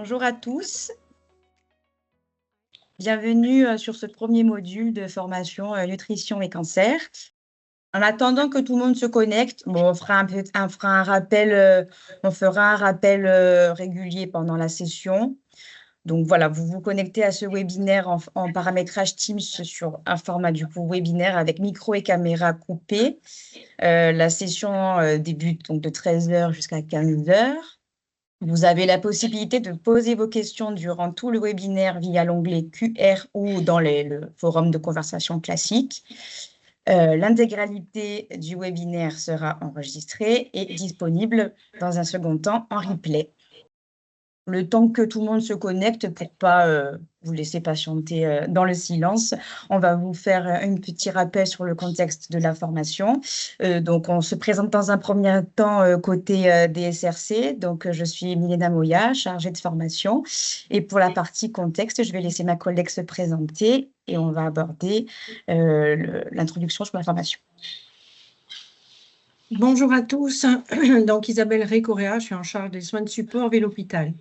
Bonjour à tous, bienvenue sur ce premier module de formation nutrition et cancer. En attendant que tout le monde se connecte, bon, on fera un rappel régulier pendant la session. Donc voilà, vous vous connectez à ce webinaire en paramétrage Teams sur un format du coup webinaire avec micro et caméra coupés. La session débute donc de 13 h jusqu'à 15 h. Vous avez la possibilité de poser vos questions durant tout le webinaire via l'onglet QR ou dans le forum de conversation classique. L'intégralité du webinaire sera enregistrée et disponible dans un second temps en replay. Le temps que tout le monde se connecte pour pas vous laisser patienter dans le silence, on va vous faire un petit rappel sur le contexte de la formation. Donc, on se présente dans un premier temps côté DSRC. Donc, je suis Milena Moya, chargée de formation. Et pour la partie contexte, je vais laisser ma collègue se présenter et on va aborder l'introduction sur la formation. Bonjour à tous, donc Isabelle Récoréa, je suis en charge des soins de support vers l'hôpital.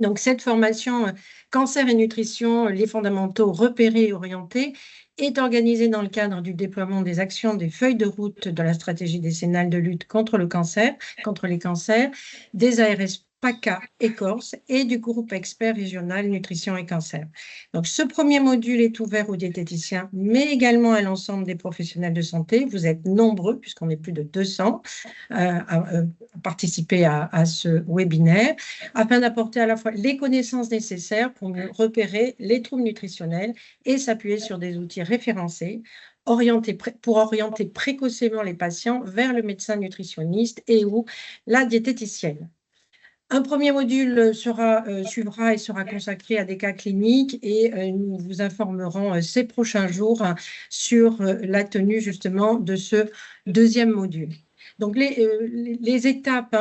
Donc cette formation cancer et nutrition, les fondamentaux repérés et orientés, est organisée dans le cadre du déploiement des actions des feuilles de route de la stratégie décennale de lutte contre le cancer, contre les cancers, des ARS PACA et Corse et du groupe expert régional nutrition et cancer. Donc ce premier module est ouvert aux diététiciens, mais également à l'ensemble des professionnels de santé. Vous êtes nombreux, puisqu'on est plus de 200, à participer à ce webinaire, afin d'apporter à la fois les connaissances nécessaires pour mieux repérer les troubles nutritionnels et s'appuyer sur des outils référencés pour orienter précocement les patients vers le médecin nutritionniste et ou la diététicienne. Un premier module suivra et sera consacré à des cas cliniques et nous vous informerons ces prochains jours sur la tenue justement de ce deuxième module. Donc, les étapes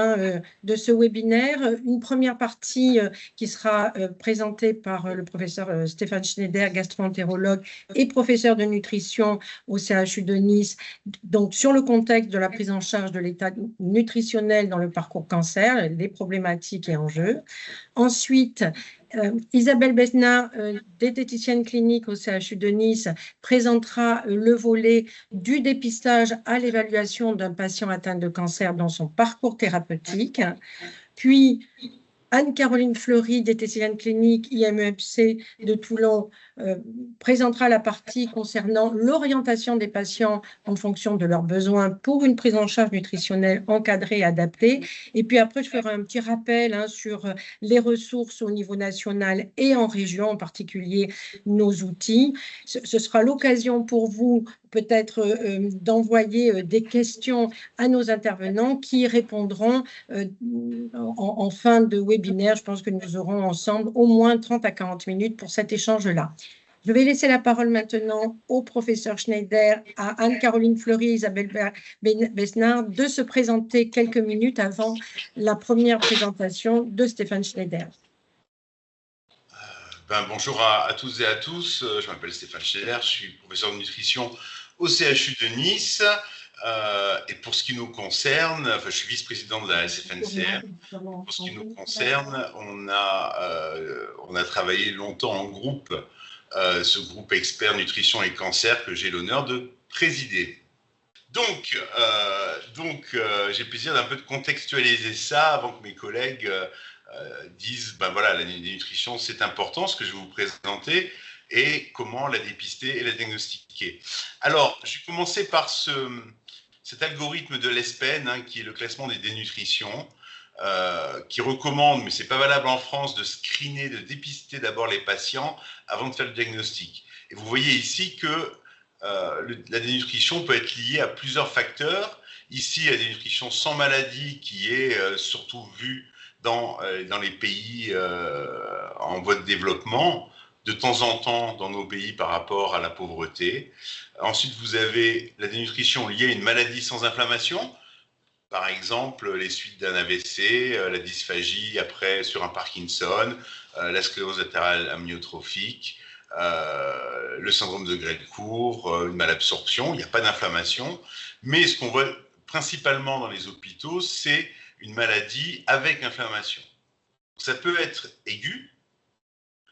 de ce webinaire, une première partie qui sera présentée par le professeur Stéphane Schneider, gastro-entérologue et professeur de nutrition au CHU de Nice, donc sur le contexte de la prise en charge de l'état nutritionnel dans le parcours cancer, les problématiques et enjeux. Ensuite, Isabelle Besnard, diététicienne clinique au CHU de Nice, présentera le volet du dépistage à l'évaluation d'un patient atteint de cancer dans son parcours thérapeutique. Puis, Anne-Caroline Fleury, diététicienne clinique IMEFC de Toulon, présentera la partie concernant l'orientation des patients en fonction de leurs besoins pour une prise en charge nutritionnelle encadrée et adaptée. Et puis après, je ferai un petit rappel sur les ressources au niveau national et en région, en particulier nos outils. Ce sera l'occasion pour vous peut-être d'envoyer des questions à nos intervenants qui répondront en fin de webinaire. Je pense que nous aurons ensemble au moins 30 à 40 minutes pour cet échange-là. Je vais laisser la parole maintenant au professeur Schneider, à Anne-Caroline Fleury et Isabelle Besnard de se présenter quelques minutes avant la première présentation de Stéphane Schneider. Bonjour à tous et à tous, je m'appelle Stéphane Schneider, je suis professeur de nutrition au CHU de Nice. Et pour ce qui nous concerne, je suis vice-président de la SFNCM. Pour ce qui nous concerne, on a travaillé longtemps en groupe, ce groupe expert nutrition et cancer que j'ai l'honneur de présider. Donc j'ai le plaisir d'un peu de contextualiser ça avant que mes collègues disent, voilà, la nutrition c'est important, ce que je vais vous présenter, et comment la dépister et la diagnostiquer. Alors, je vais commencer par cet algorithme de l'ESPEN, qui est le classement des dénutritions, qui recommande, mais ce n'est pas valable en France, de screener, de dépister d'abord les patients avant de faire le diagnostic. Et vous voyez ici que la dénutrition peut être liée à plusieurs facteurs. Ici, la dénutrition sans maladie, qui est surtout vue dans les pays en voie de développement, de temps en temps dans nos pays par rapport à la pauvreté. Ensuite, vous avez la dénutrition liée à une maladie sans inflammation, par exemple les suites d'un AVC, la dysphagie après sur un Parkinson, la sclérose latérale amyotrophique, le syndrome de Grelcourt, une malabsorption. Il n'y a pas d'inflammation, mais ce qu'on voit principalement dans les hôpitaux, c'est une maladie avec inflammation. Ça peut être aigu,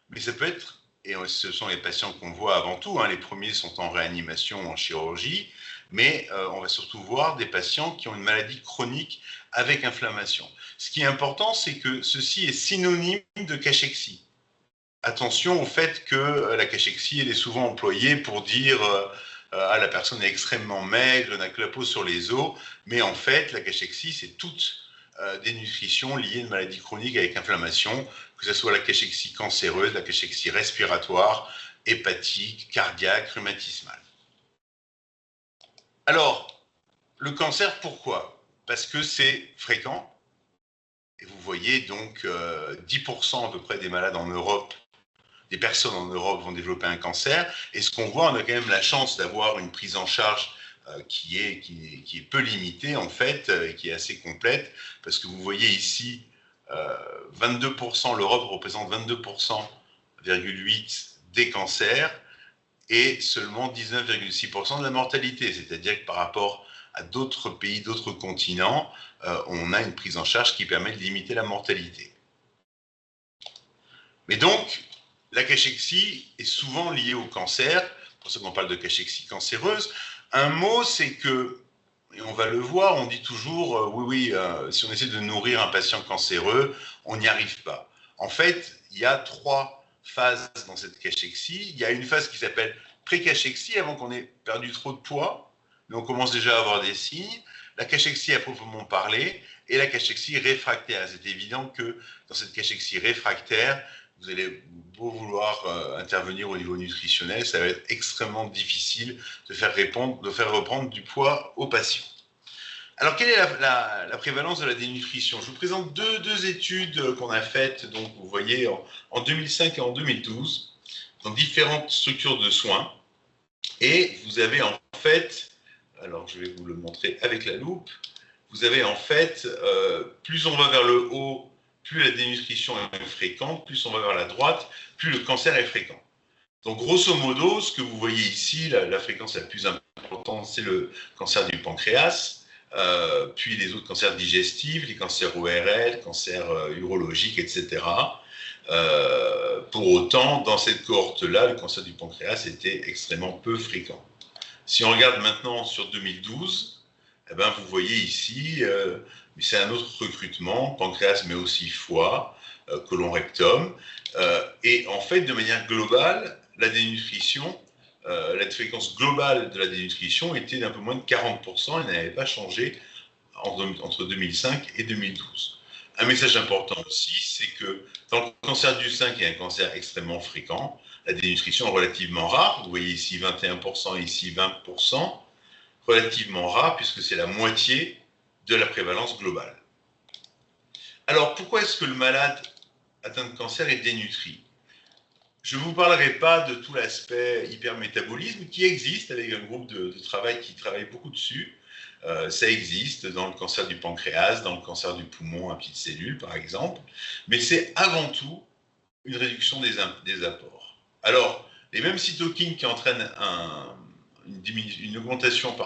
mais ça peut être, et ce sont les patients qu'on voit avant tout, hein, les premiers sont en réanimation, en chirurgie, mais on va surtout voir des patients qui ont une maladie chronique avec inflammation. Ce qui est important, c'est que ceci est synonyme de cachexie. Attention au fait que la cachexie, elle est souvent employée pour dire ah, la personne est extrêmement maigre, n'a que la peau sur les os, mais en fait, la cachexie, c'est toute dénutrition liée à une maladie chronique avec inflammation, que ce soit la cachexie cancéreuse, la cachexie respiratoire, hépatique, cardiaque, rhumatismale. Alors, le cancer, pourquoi? Parce que c'est fréquent. Et vous voyez donc 10% à peu près des malades en Europe, des personnes en Europe vont développer un cancer. Et ce qu'on voit, on a quand même la chance d'avoir une prise en charge qui est peu limitée en fait, qui est assez complète, parce que vous voyez ici, 22%, l'Europe représente 22,8% des cancers et seulement 19,6% de la mortalité. C'est-à-dire que par rapport à d'autres pays, d'autres continents, on a une prise en charge qui permet de limiter la mortalité. Mais donc, la cachexie est souvent liée au cancer, c'est pour ça qu'on parle de cachexie cancéreuse. Un mot, c'est que, et on va le voir, on dit toujours, oui, si on essaie de nourrir un patient cancéreux, on n'y arrive pas. En fait, il y a 3 phases dans cette cachexie. Il y a une phase qui s'appelle pré-cachexie, avant qu'on ait perdu trop de poids, mais on commence déjà à avoir des signes. La cachexie à proprement parler et la cachexie réfractaire. C'est évident que dans cette cachexie réfractaire, vous allez beau vouloir intervenir au niveau nutritionnel, ça va être extrêmement difficile de faire reprendre du poids aux patients. Alors, quelle est la prévalence de la dénutrition? Je vous présente deux études qu'on a faites, donc vous voyez, en 2005 et en 2012, dans différentes structures de soins. Et vous avez en fait, alors je vais vous le montrer avec la loupe, vous avez en fait, plus on va vers le haut, plus la dénutrition est fréquente, plus on va vers la droite, plus le cancer est fréquent. Donc, grosso modo, ce que vous voyez ici, la fréquence la plus importante, c'est le cancer du pancréas, puis les autres cancers digestifs, les cancers ORL, cancers urologiques, etc. Pour autant, dans cette cohorte-là, le cancer du pancréas était extrêmement peu fréquent. Si on regarde maintenant sur 2012, eh ben, vous voyez ici, c'est un autre recrutement, pancréas mais aussi foie, côlon rectum. Et en fait, de manière globale, la dénutrition, la fréquence globale de la dénutrition était d'un peu moins de 40% et n'avait pas changé entre 2005 et 2012. Un message important aussi, c'est que dans le cancer du sein, qui est un cancer extrêmement fréquent, la dénutrition est relativement rare. Vous voyez ici 21% et ici 20%. Relativement rare puisque c'est la moitié de la prévalence globale. Alors, pourquoi est-ce que le malade atteint de cancer est dénutri? Je ne vous parlerai pas de tout l'aspect hypermétabolisme qui existe avec un groupe de travail qui travaille beaucoup dessus. Ça existe dans le cancer du pancréas, dans le cancer du poumon à petites cellules, par exemple. Mais c'est avant tout une réduction des apports. Alors, les mêmes cytokines qui entraînent une augmentation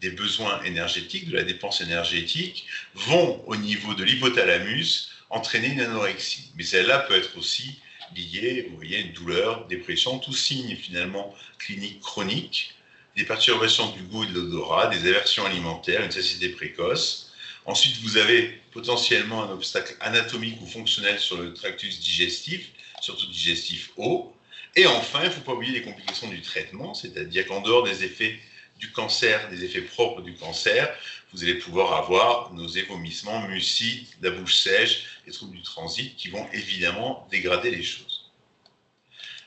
des besoins énergétiques, de la dépense énergétique, vont au niveau de l'hypothalamus entraîner une anorexie. Mais celle-là peut être aussi liée, vous voyez, à une douleur, dépression, tout signe finalement clinique chronique, des perturbations du goût et de l'odorat, des aversions alimentaires, une satiété précoce. Ensuite, vous avez potentiellement un obstacle anatomique ou fonctionnel sur le tractus digestif, surtout digestif haut. Et enfin, il ne faut pas oublier les complications du traitement, c'est-à-dire qu'en dehors des effets du cancer, des effets propres du cancer, vous allez pouvoir avoir nausées, vomissements, mucites, la bouche sèche, les troubles du transit qui vont évidemment dégrader les choses.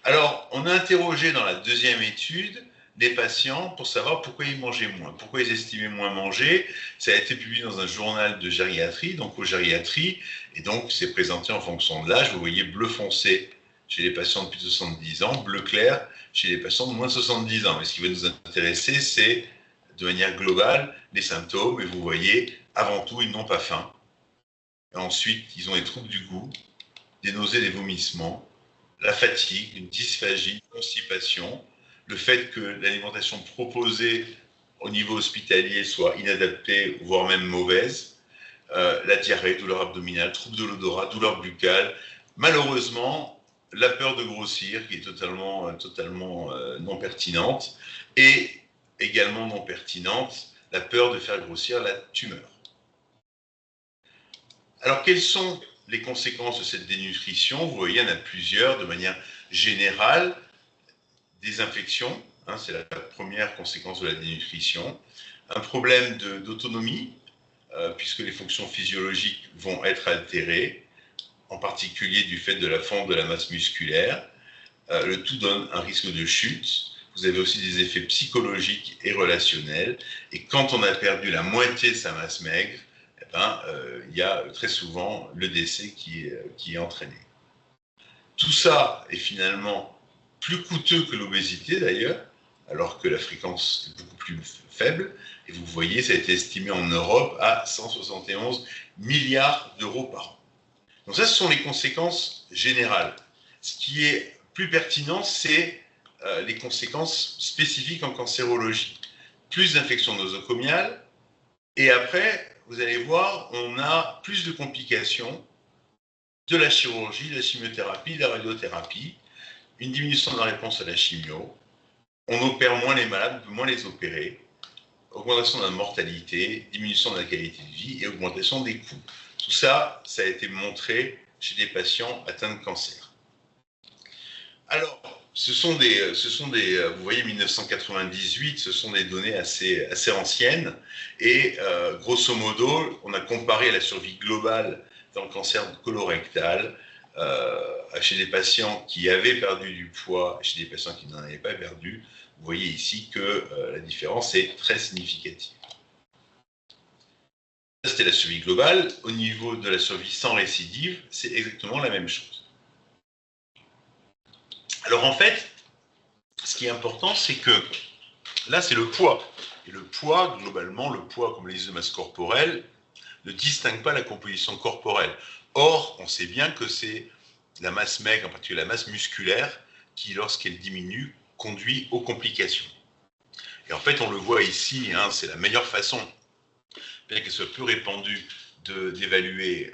Alors, on a interrogé dans la deuxième étude des patients pour savoir pourquoi ils mangeaient moins, pourquoi ils estimaient moins manger. Ça a été publié dans un journal de gériatrie, donc aux gériatries, et donc c'est présenté en fonction de l'âge. Vous voyez bleu foncé chez les patients de plus de 70 ans, bleu clair chez les patients de moins de 70 ans. Mais ce qui va nous intéresser, c'est de manière globale les symptômes. Et vous voyez, avant tout, ils n'ont pas faim. Et ensuite, ils ont des troubles du goût, des nausées, des vomissements, la fatigue, une dysphagie, une constipation, le fait que l'alimentation proposée au niveau hospitalier soit inadaptée, voire même mauvaise, la diarrhée, douleur abdominale, troubles de l'odorat, douleur buccale. Malheureusement, la peur de grossir, qui est totalement non pertinente, et également non pertinente, la peur de faire grossir la tumeur. Alors, quelles sont les conséquences de cette dénutrition? Vous voyez, il y en a plusieurs de manière générale. Des infections, hein, c'est la première conséquence de la dénutrition. Un problème d'autonomie, puisque les fonctions physiologiques vont être altérées, en particulier du fait de la fonte de la masse musculaire. Le tout donne un risque de chute. Vous avez aussi des effets psychologiques et relationnels. Et quand on a perdu la moitié de sa masse maigre, eh ben, y a très souvent le décès qui est entraîné. Tout ça est finalement plus coûteux que l'obésité d'ailleurs, alors que la fréquence est beaucoup plus faible. Et vous voyez, ça a été estimé en Europe à 171 milliards d'euros par an. Donc ça, ce sont les conséquences générales. Ce qui est plus pertinent, c'est les conséquences spécifiques en cancérologie. Plus d'infections nosocomiales, et après, vous allez voir, on a plus de complications de la chirurgie, de la chimiothérapie, de la radiothérapie, une diminution de la réponse à la chimio, on opère moins les malades, on peut moins les opérer, augmentation de la mortalité, diminution de la qualité de vie et augmentation des coûts. Tout ça, ça a été montré chez des patients atteints de cancer. Alors, ce sont des, vous voyez, 1998, ce sont des données assez anciennes. Et grosso modo, on a comparé la survie globale dans le cancer colorectal chez des patients qui avaient perdu du poids et chez des patients qui n'en avaient pas perdu. Vous voyez ici que la différence est très significative. C'était la survie globale. Au niveau de la survie sans récidive, c'est exactement la même chose. Alors en fait, ce qui est important, c'est que là, c'est le poids. Et le poids, globalement, le poids, comme les indices de masse corporelle, ne distingue pas la composition corporelle. Or, on sait bien que c'est la masse maigre, en particulier la masse musculaire, qui, lorsqu'elle diminue, conduit aux complications. Et en fait, on le voit ici, hein, c'est la meilleure façon, bien qu'elle soit peu répandue, d'évaluer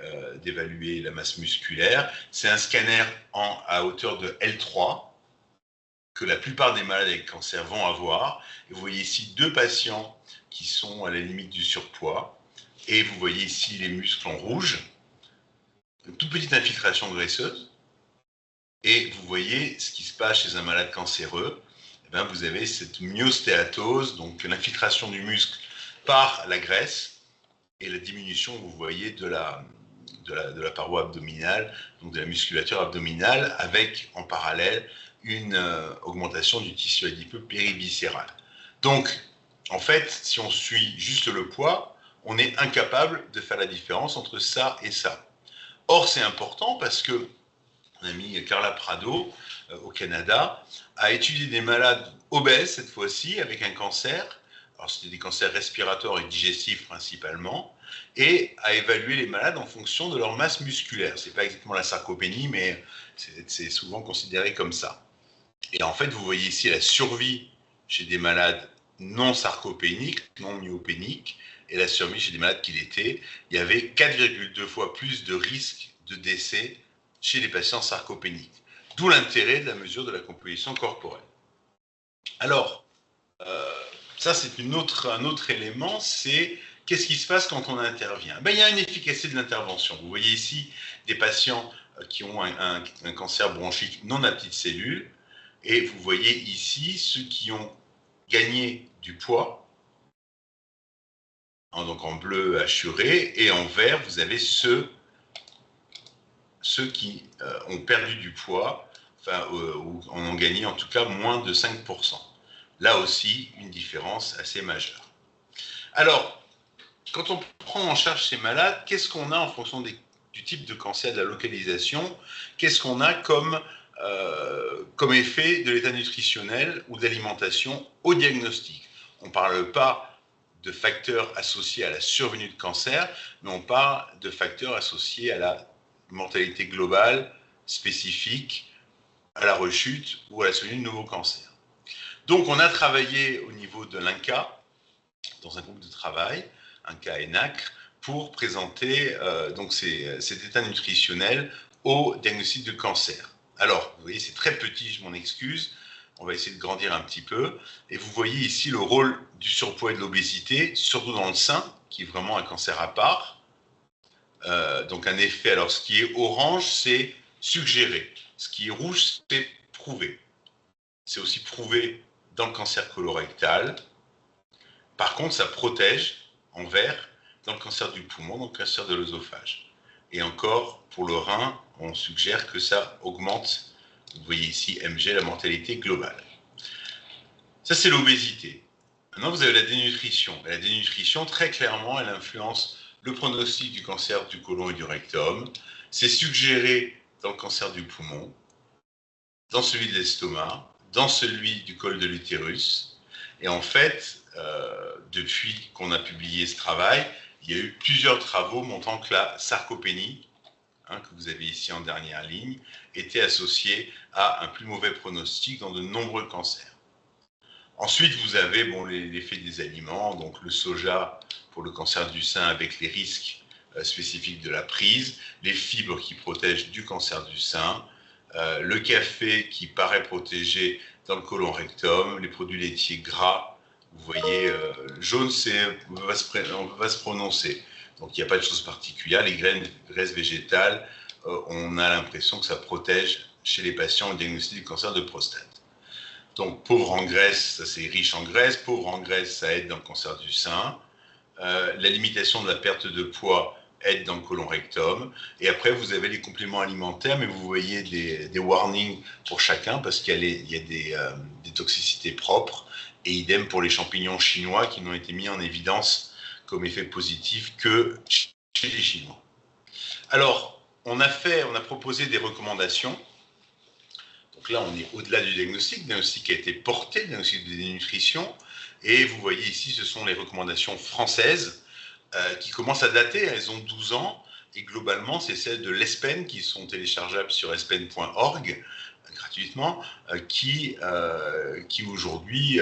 la masse musculaire. C'est un scanner à hauteur de L3 que la plupart des malades avec cancer vont avoir. Et vous voyez ici deux patients qui sont à la limite du surpoids. Et vous voyez ici les muscles en rouge, une toute petite infiltration graisseuse. Et vous voyez ce qui se passe chez un malade cancéreux. Eh bien, vous avez cette myostéatose, donc l'infiltration du muscle par la graisse, et la diminution, vous voyez, de la paroi abdominale, donc de la musculature abdominale, avec en parallèle une augmentation du tissu adipeux périviscéral. Donc, en fait, si on suit juste le poids, on est incapable de faire la différence entre ça et ça. Or, c'est important parce que mon amie Carla Prado, au Canada, a étudié des malades obèses, cette fois-ci, avec un cancer. Alors, c'était des cancers respiratoires et digestifs principalement, et a évalué les malades en fonction de leur masse musculaire. Ce n'est pas exactement la sarcopénie, mais c'est souvent considéré comme ça. Et en fait, vous voyez ici la survie chez des malades non sarcopéniques, non myopéniques, et la survie chez des malades qui l'étaient. Il y avait 4,2 fois plus de risque de décès chez les patients sarcopéniques. D'où l'intérêt de la mesure de la composition corporelle. Alors, ça, c'est un autre élément, c'est qu'est-ce qui se passe quand on intervient? Ben, il y a une efficacité de l'intervention. Vous voyez ici des patients qui ont un cancer bronchique non à petites cellules, et vous voyez ici ceux qui ont gagné du poids, donc en bleu assuré, et en vert, vous avez ceux qui ont perdu du poids, ou en ont gagné en tout cas moins de 5%. Là aussi, une différence assez majeure. Alors, quand on prend en charge ces malades, qu'est-ce qu'on a en fonction du type de cancer, de la localisation? Qu'est-ce qu'on a comme effet de l'état nutritionnel ou d'alimentation au diagnostic? On ne parle pas de facteurs associés à la survenue de cancer, mais on parle de facteurs associés à la mortalité globale, spécifique, à la rechute ou à la survenue de nouveaux cancers. Donc, on a travaillé au niveau de l'INCA, dans un groupe de travail, INCA et NACRE, pour présenter donc cet état nutritionnel au diagnostic de cancer. Alors, vous voyez, c'est très petit, je m'en excuse. On va essayer de grandir un petit peu. Et vous voyez ici le rôle du surpoids et de l'obésité, surtout dans le sein, qui est vraiment un cancer à part. Donc un effet, alors ce qui est orange, c'est suggéré. Ce qui est rouge, c'est prouvé. C'est aussi prouvé dans le cancer colorectal. Par contre, ça protège en vert dans le cancer du poumon, dans le cancer de l'œsophage. Et encore, pour le rein, on suggère que ça augmente, vous voyez ici MG, la mortalité globale. Ça, c'est l'obésité. Maintenant, vous avez la dénutrition. Et la dénutrition, très clairement, elle influence le pronostic du cancer du côlon et du rectum. C'est suggéré dans le cancer du poumon, dans celui de l'estomac, dans celui du col de l'utérus. Et en fait, depuis qu'on a publié ce travail, il y a eu plusieurs travaux montrant que la sarcopénie, que vous avez ici en dernière ligne, était associée à un plus mauvais pronostic dans de nombreux cancers. Ensuite, vous avez l'effet des aliments, donc le soja pour le cancer du sein avec les risques spécifiques de la prise, les fibres qui protègent du cancer du sein, le café qui paraît protégé dans le côlon rectum, les produits laitiers gras, vous voyez, jaune, on ne peut pas se prononcer. Donc, il n'y a pas de chose particulière. Les graisses végétales, on a l'impression que ça protège chez les patients au diagnostic du cancer de prostate. Donc, pauvre en graisse, ça c'est riche en graisse. Pauvre en graisse, ça aide dans le cancer du sein. La limitation de la perte de poids aide dans le côlon rectum. Et après, vous avez les compléments alimentaires, mais vous voyez des warnings pour chacun parce qu'il y a des toxicités propres. Et idem pour les champignons chinois qui n'ont été mis en évidence comme effet positif que chez les Chinois. Alors, on a proposé des recommandations. Donc là, on est au-delà du diagnostic. Le diagnostic qui a été porté, le diagnostic de dénutrition. Et vous voyez ici, ce sont les recommandations françaises qui commencent à dater. Elles ont 12 ans. Et globalement, c'est celles de l'ESPEN qui sont téléchargeables sur espen.org gratuitement, qui aujourd'hui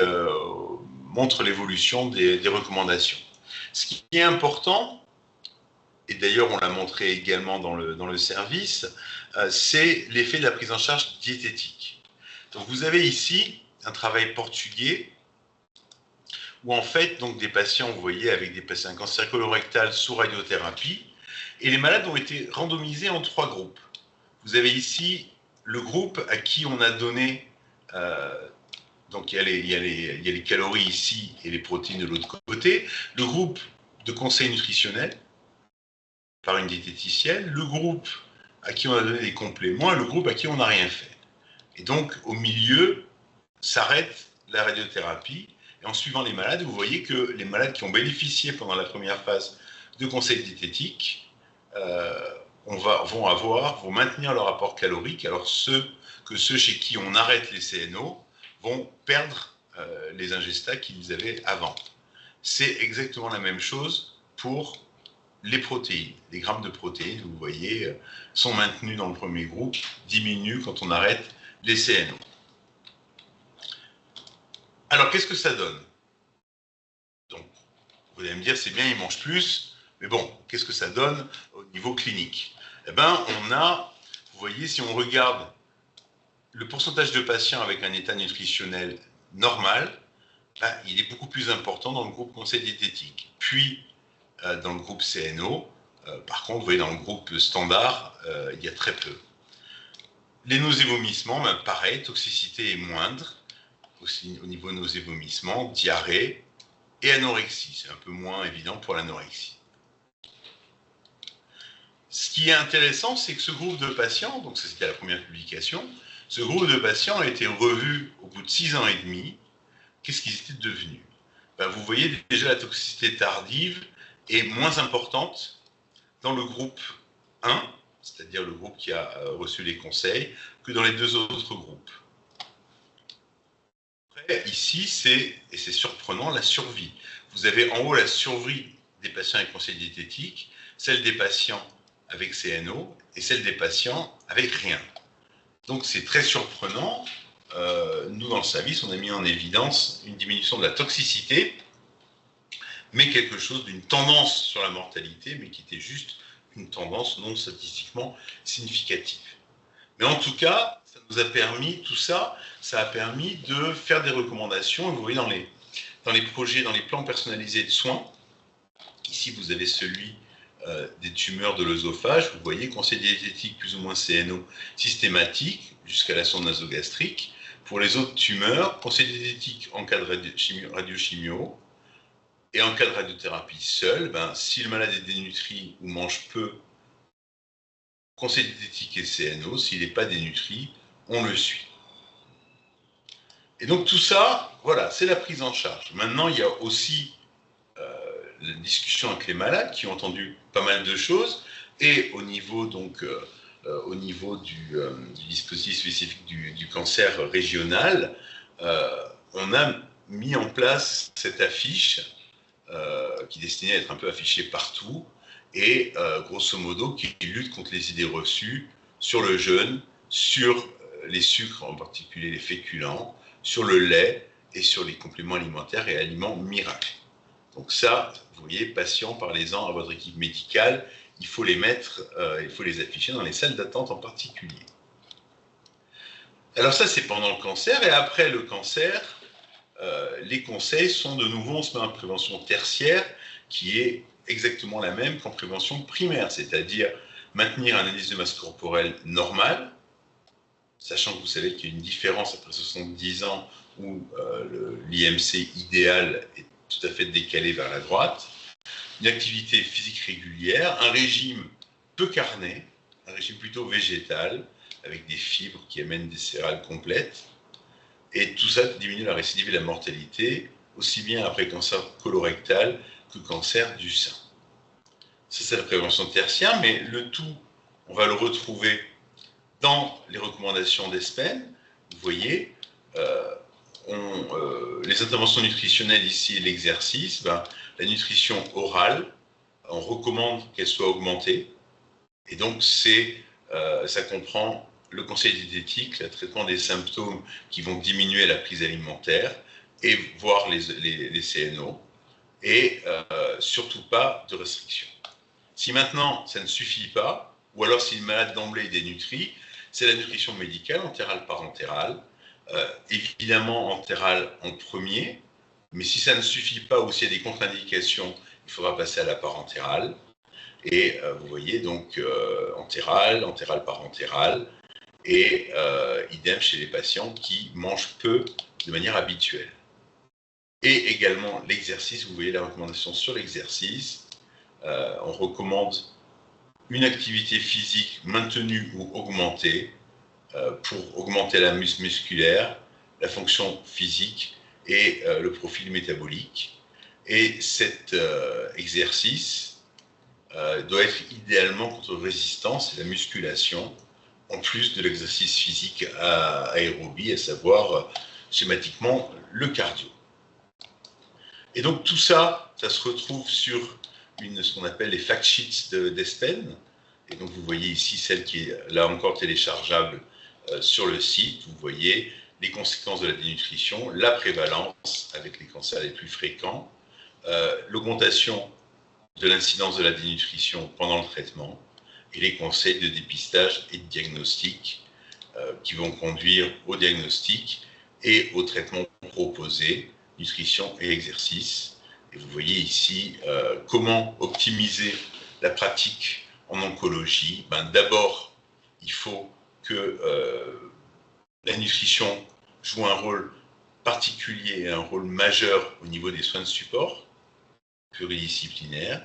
montrent l'évolution des recommandations. Ce qui est important, et d'ailleurs on l'a montré également dans le service, c'est l'effet de la prise en charge diététique. Donc vous avez ici un travail portugais où en fait donc des patients, vous voyez, avec un cancer colorectal sous radiothérapie, et les malades ont été randomisés en 3 groupes. Vous avez ici le groupe à qui on a donné, donc il y a les calories ici et les protéines de l'autre côté, le groupe de conseil nutritionnel par une diététicienne, le groupe à qui on a donné des compléments et le groupe à qui on n'a rien fait. Et donc, au milieu, s'arrête la radiothérapie. Et en suivant les malades, vous voyez que les malades qui ont bénéficié pendant la première phase de conseil diététique vont maintenir leur apport calorique, alors ceux chez qui on arrête les CNO vont perdre les ingestats qu'ils avaient avant. C'est exactement la même chose pour les protéines. Les grammes de protéines, vous voyez, sont maintenus dans le premier groupe, diminuent quand on arrête les CNO. Alors, qu'est-ce que ça donne? Donc, vous allez me dire, c'est bien, ils mangent plus, mais bon, qu'est-ce que ça donne au niveau clinique? Eh bien, vous voyez, si on regarde le pourcentage de patients avec un état nutritionnel normal, il est beaucoup plus important dans le groupe conseil diététique. Puis, dans le groupe CNO, par contre, vous voyez, dans le groupe standard, il y a très peu. Les nausées-vomissements, pareil, toxicité est moindre, aussi au niveau nausées-vomissements, diarrhée et anorexie. C'est un peu moins évident pour l'anorexie. Ce qui est intéressant, c'est que ce groupe de patients, donc ça c'était la première publication, ce groupe de patients a été revu au bout de 6 ans et demi. Qu'est-ce qu'ils étaient devenus? Vous voyez déjà la toxicité tardive est moins importante dans le groupe 1, c'est-à-dire le groupe qui a reçu les conseils, que dans les 2 autres groupes. Après, ici, et c'est surprenant, la survie. Vous avez en haut la survie des patients avec conseil diététique, celle des patients avec CNO et celle des patients avec rien. Donc c'est très surprenant. Nous, dans le service, on a mis en évidence une diminution de la toxicité, mais quelque chose d'une tendance sur la mortalité, mais qui était juste une tendance non statistiquement significative. Mais en tout cas, ça nous a permis, tout ça, ça a permis de faire des recommandations. Vous voyez dans les projets, dans les plans personnalisés de soins, ici vous avez celui des tumeurs de l'œsophage, vous voyez, conseil diététique plus ou moins CNO systématique jusqu'à la sonde nasogastrique. Pour les autres tumeurs, conseil diététique en cas de radiochimio et en cas de radiothérapie seule, si le malade est dénutri ou mange peu, conseil diététique et CNO, s'il n'est pas dénutri, on le suit. Et donc tout ça, voilà, c'est la prise en charge. Maintenant, il y a aussi la discussion avec les malades qui ont entendu pas mal de choses, et au niveau, au niveau du dispositif spécifique du cancer régional, on a mis en place cette affiche qui est destinée à être un peu affichée partout, et grosso modo qui lutte contre les idées reçues sur le jeûne, sur les sucres, en particulier les féculents, sur le lait et sur les compléments alimentaires et aliments miracles. Donc ça, vous voyez, patients, parlez-en à votre équipe médicale, il faut les mettre, il faut les afficher dans les salles d'attente en particulier. Alors ça, c'est pendant le cancer, et après le cancer, les conseils sont de nouveau, on se met en prévention tertiaire, qui est exactement la même qu'en prévention primaire, c'est-à-dire maintenir un indice de masse corporelle normal, sachant que vous savez qu'il y a une différence après 70 ans où l'IMC idéal est tout à fait décalé vers la droite, une activité physique régulière, un régime peu carné, un régime plutôt végétal, avec des fibres qui amènent des céréales complètes, et tout ça diminue la récidive et la mortalité, aussi bien après cancer colorectal que cancer du sein. Ça, c'est la prévention tertiaire, mais le tout, on va le retrouver dans les recommandations d'ESPEN. Vous voyez, les interventions nutritionnelles ici, l'exercice, la nutrition orale, on recommande qu'elle soit augmentée. Et donc, ça comprend le conseil diététique, le traitement des symptômes qui vont diminuer la prise alimentaire, et voire les CNO, et surtout pas de restriction. Si maintenant, ça ne suffit pas, ou alors si le malade d'emblée est dénutri, c'est la nutrition médicale, entérale, parentérale, évidemment entérale en premier, mais si ça ne suffit pas ou s'il y a des contre-indications, il faudra passer à la parentérale. Et vous voyez donc entérale, parentérale, et idem chez les patients qui mangent peu de manière habituelle. Et également l'exercice, vous voyez la recommandation sur l'exercice, on recommande une activité physique maintenue ou augmentée pour augmenter la masse musculaire, la fonction physique et le profil métabolique. Et cet exercice doit être idéalement contre résistance et la musculation, en plus de l'exercice physique aérobie, à savoir schématiquement le cardio. Et donc tout ça, ça se retrouve sur ce qu'on appelle les fact sheets d'ESPEN. Et donc vous voyez ici celle qui est là encore téléchargeable sur le site. Vous voyez les conséquences de la dénutrition, la prévalence avec les cancers les plus fréquents, l'augmentation de l'incidence de la dénutrition pendant le traitement et les conseils de dépistage et de diagnostic qui vont conduire au diagnostic et au traitement proposé, nutrition et exercice. Et vous voyez ici comment optimiser la pratique en oncologie. D'abord, il faut que la nutrition joue un rôle particulier et un rôle majeur au niveau des soins de support pluridisciplinaires,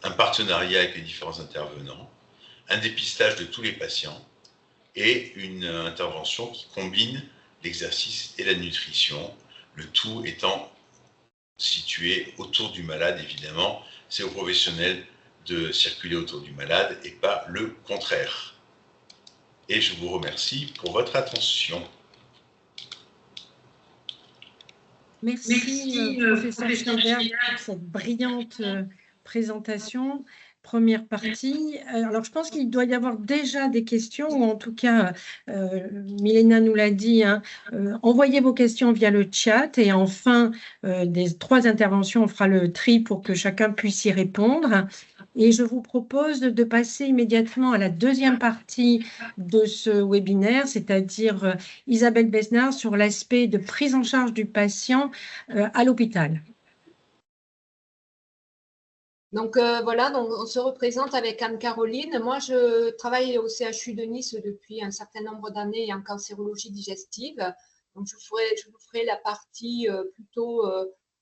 un partenariat avec les différents intervenants, un dépistage de tous les patients et une intervention qui combine l'exercice et la nutrition, le tout étant situé autour du malade, évidemment. C'est aux professionnels de circuler autour du malade et pas le contraire. Et je vous remercie pour votre attention. Merci, professeur Schneider, pour cette brillante présentation. première partie. Alors, je pense qu'il doit y avoir déjà des questions, ou en tout cas, Milena nous l'a dit, hein, envoyez vos questions via le chat et en fin des 3 interventions, on fera le tri pour que chacun puisse y répondre. Et je vous propose de passer immédiatement à la deuxième partie de ce webinaire, c'est-à-dire Isabelle Besnard sur l'aspect de prise en charge du patient à l'hôpital. Donc voilà, donc on se représente avec Anne-Caroline. Moi, je travaille au CHU de Nice depuis un certain nombre d'années en cancérologie digestive. Donc je vous ferai la partie plutôt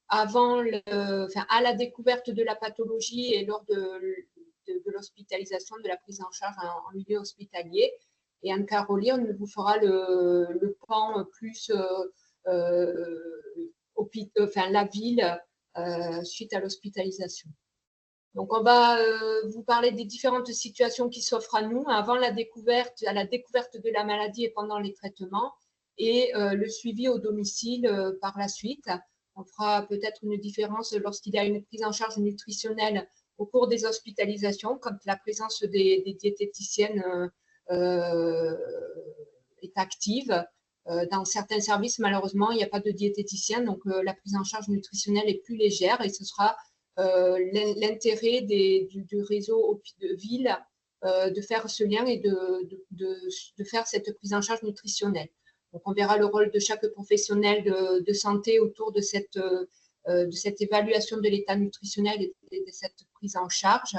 avant, à la découverte de la pathologie et lors de l'hospitalisation, de la prise en charge en milieu hospitalier. Et Anne-Caroline vous fera le pan plus la ville suite à l'hospitalisation. Donc, on va vous parler des différentes situations qui s'offrent à nous avant la découverte, à la découverte de la maladie et pendant les traitements, et le suivi au domicile par la suite. On fera peut-être une différence lorsqu'il y a une prise en charge nutritionnelle au cours des hospitalisations, quand la présence des diététiciennes est active. Dans certains services, malheureusement, il n'y a pas de diététicien, donc la prise en charge nutritionnelle est plus légère, et ce sera l'intérêt du réseau de ville de faire ce lien et de faire cette prise en charge nutritionnelle. Donc, on verra le rôle de chaque professionnel de santé autour de cette évaluation de l'état nutritionnel et de cette prise en charge,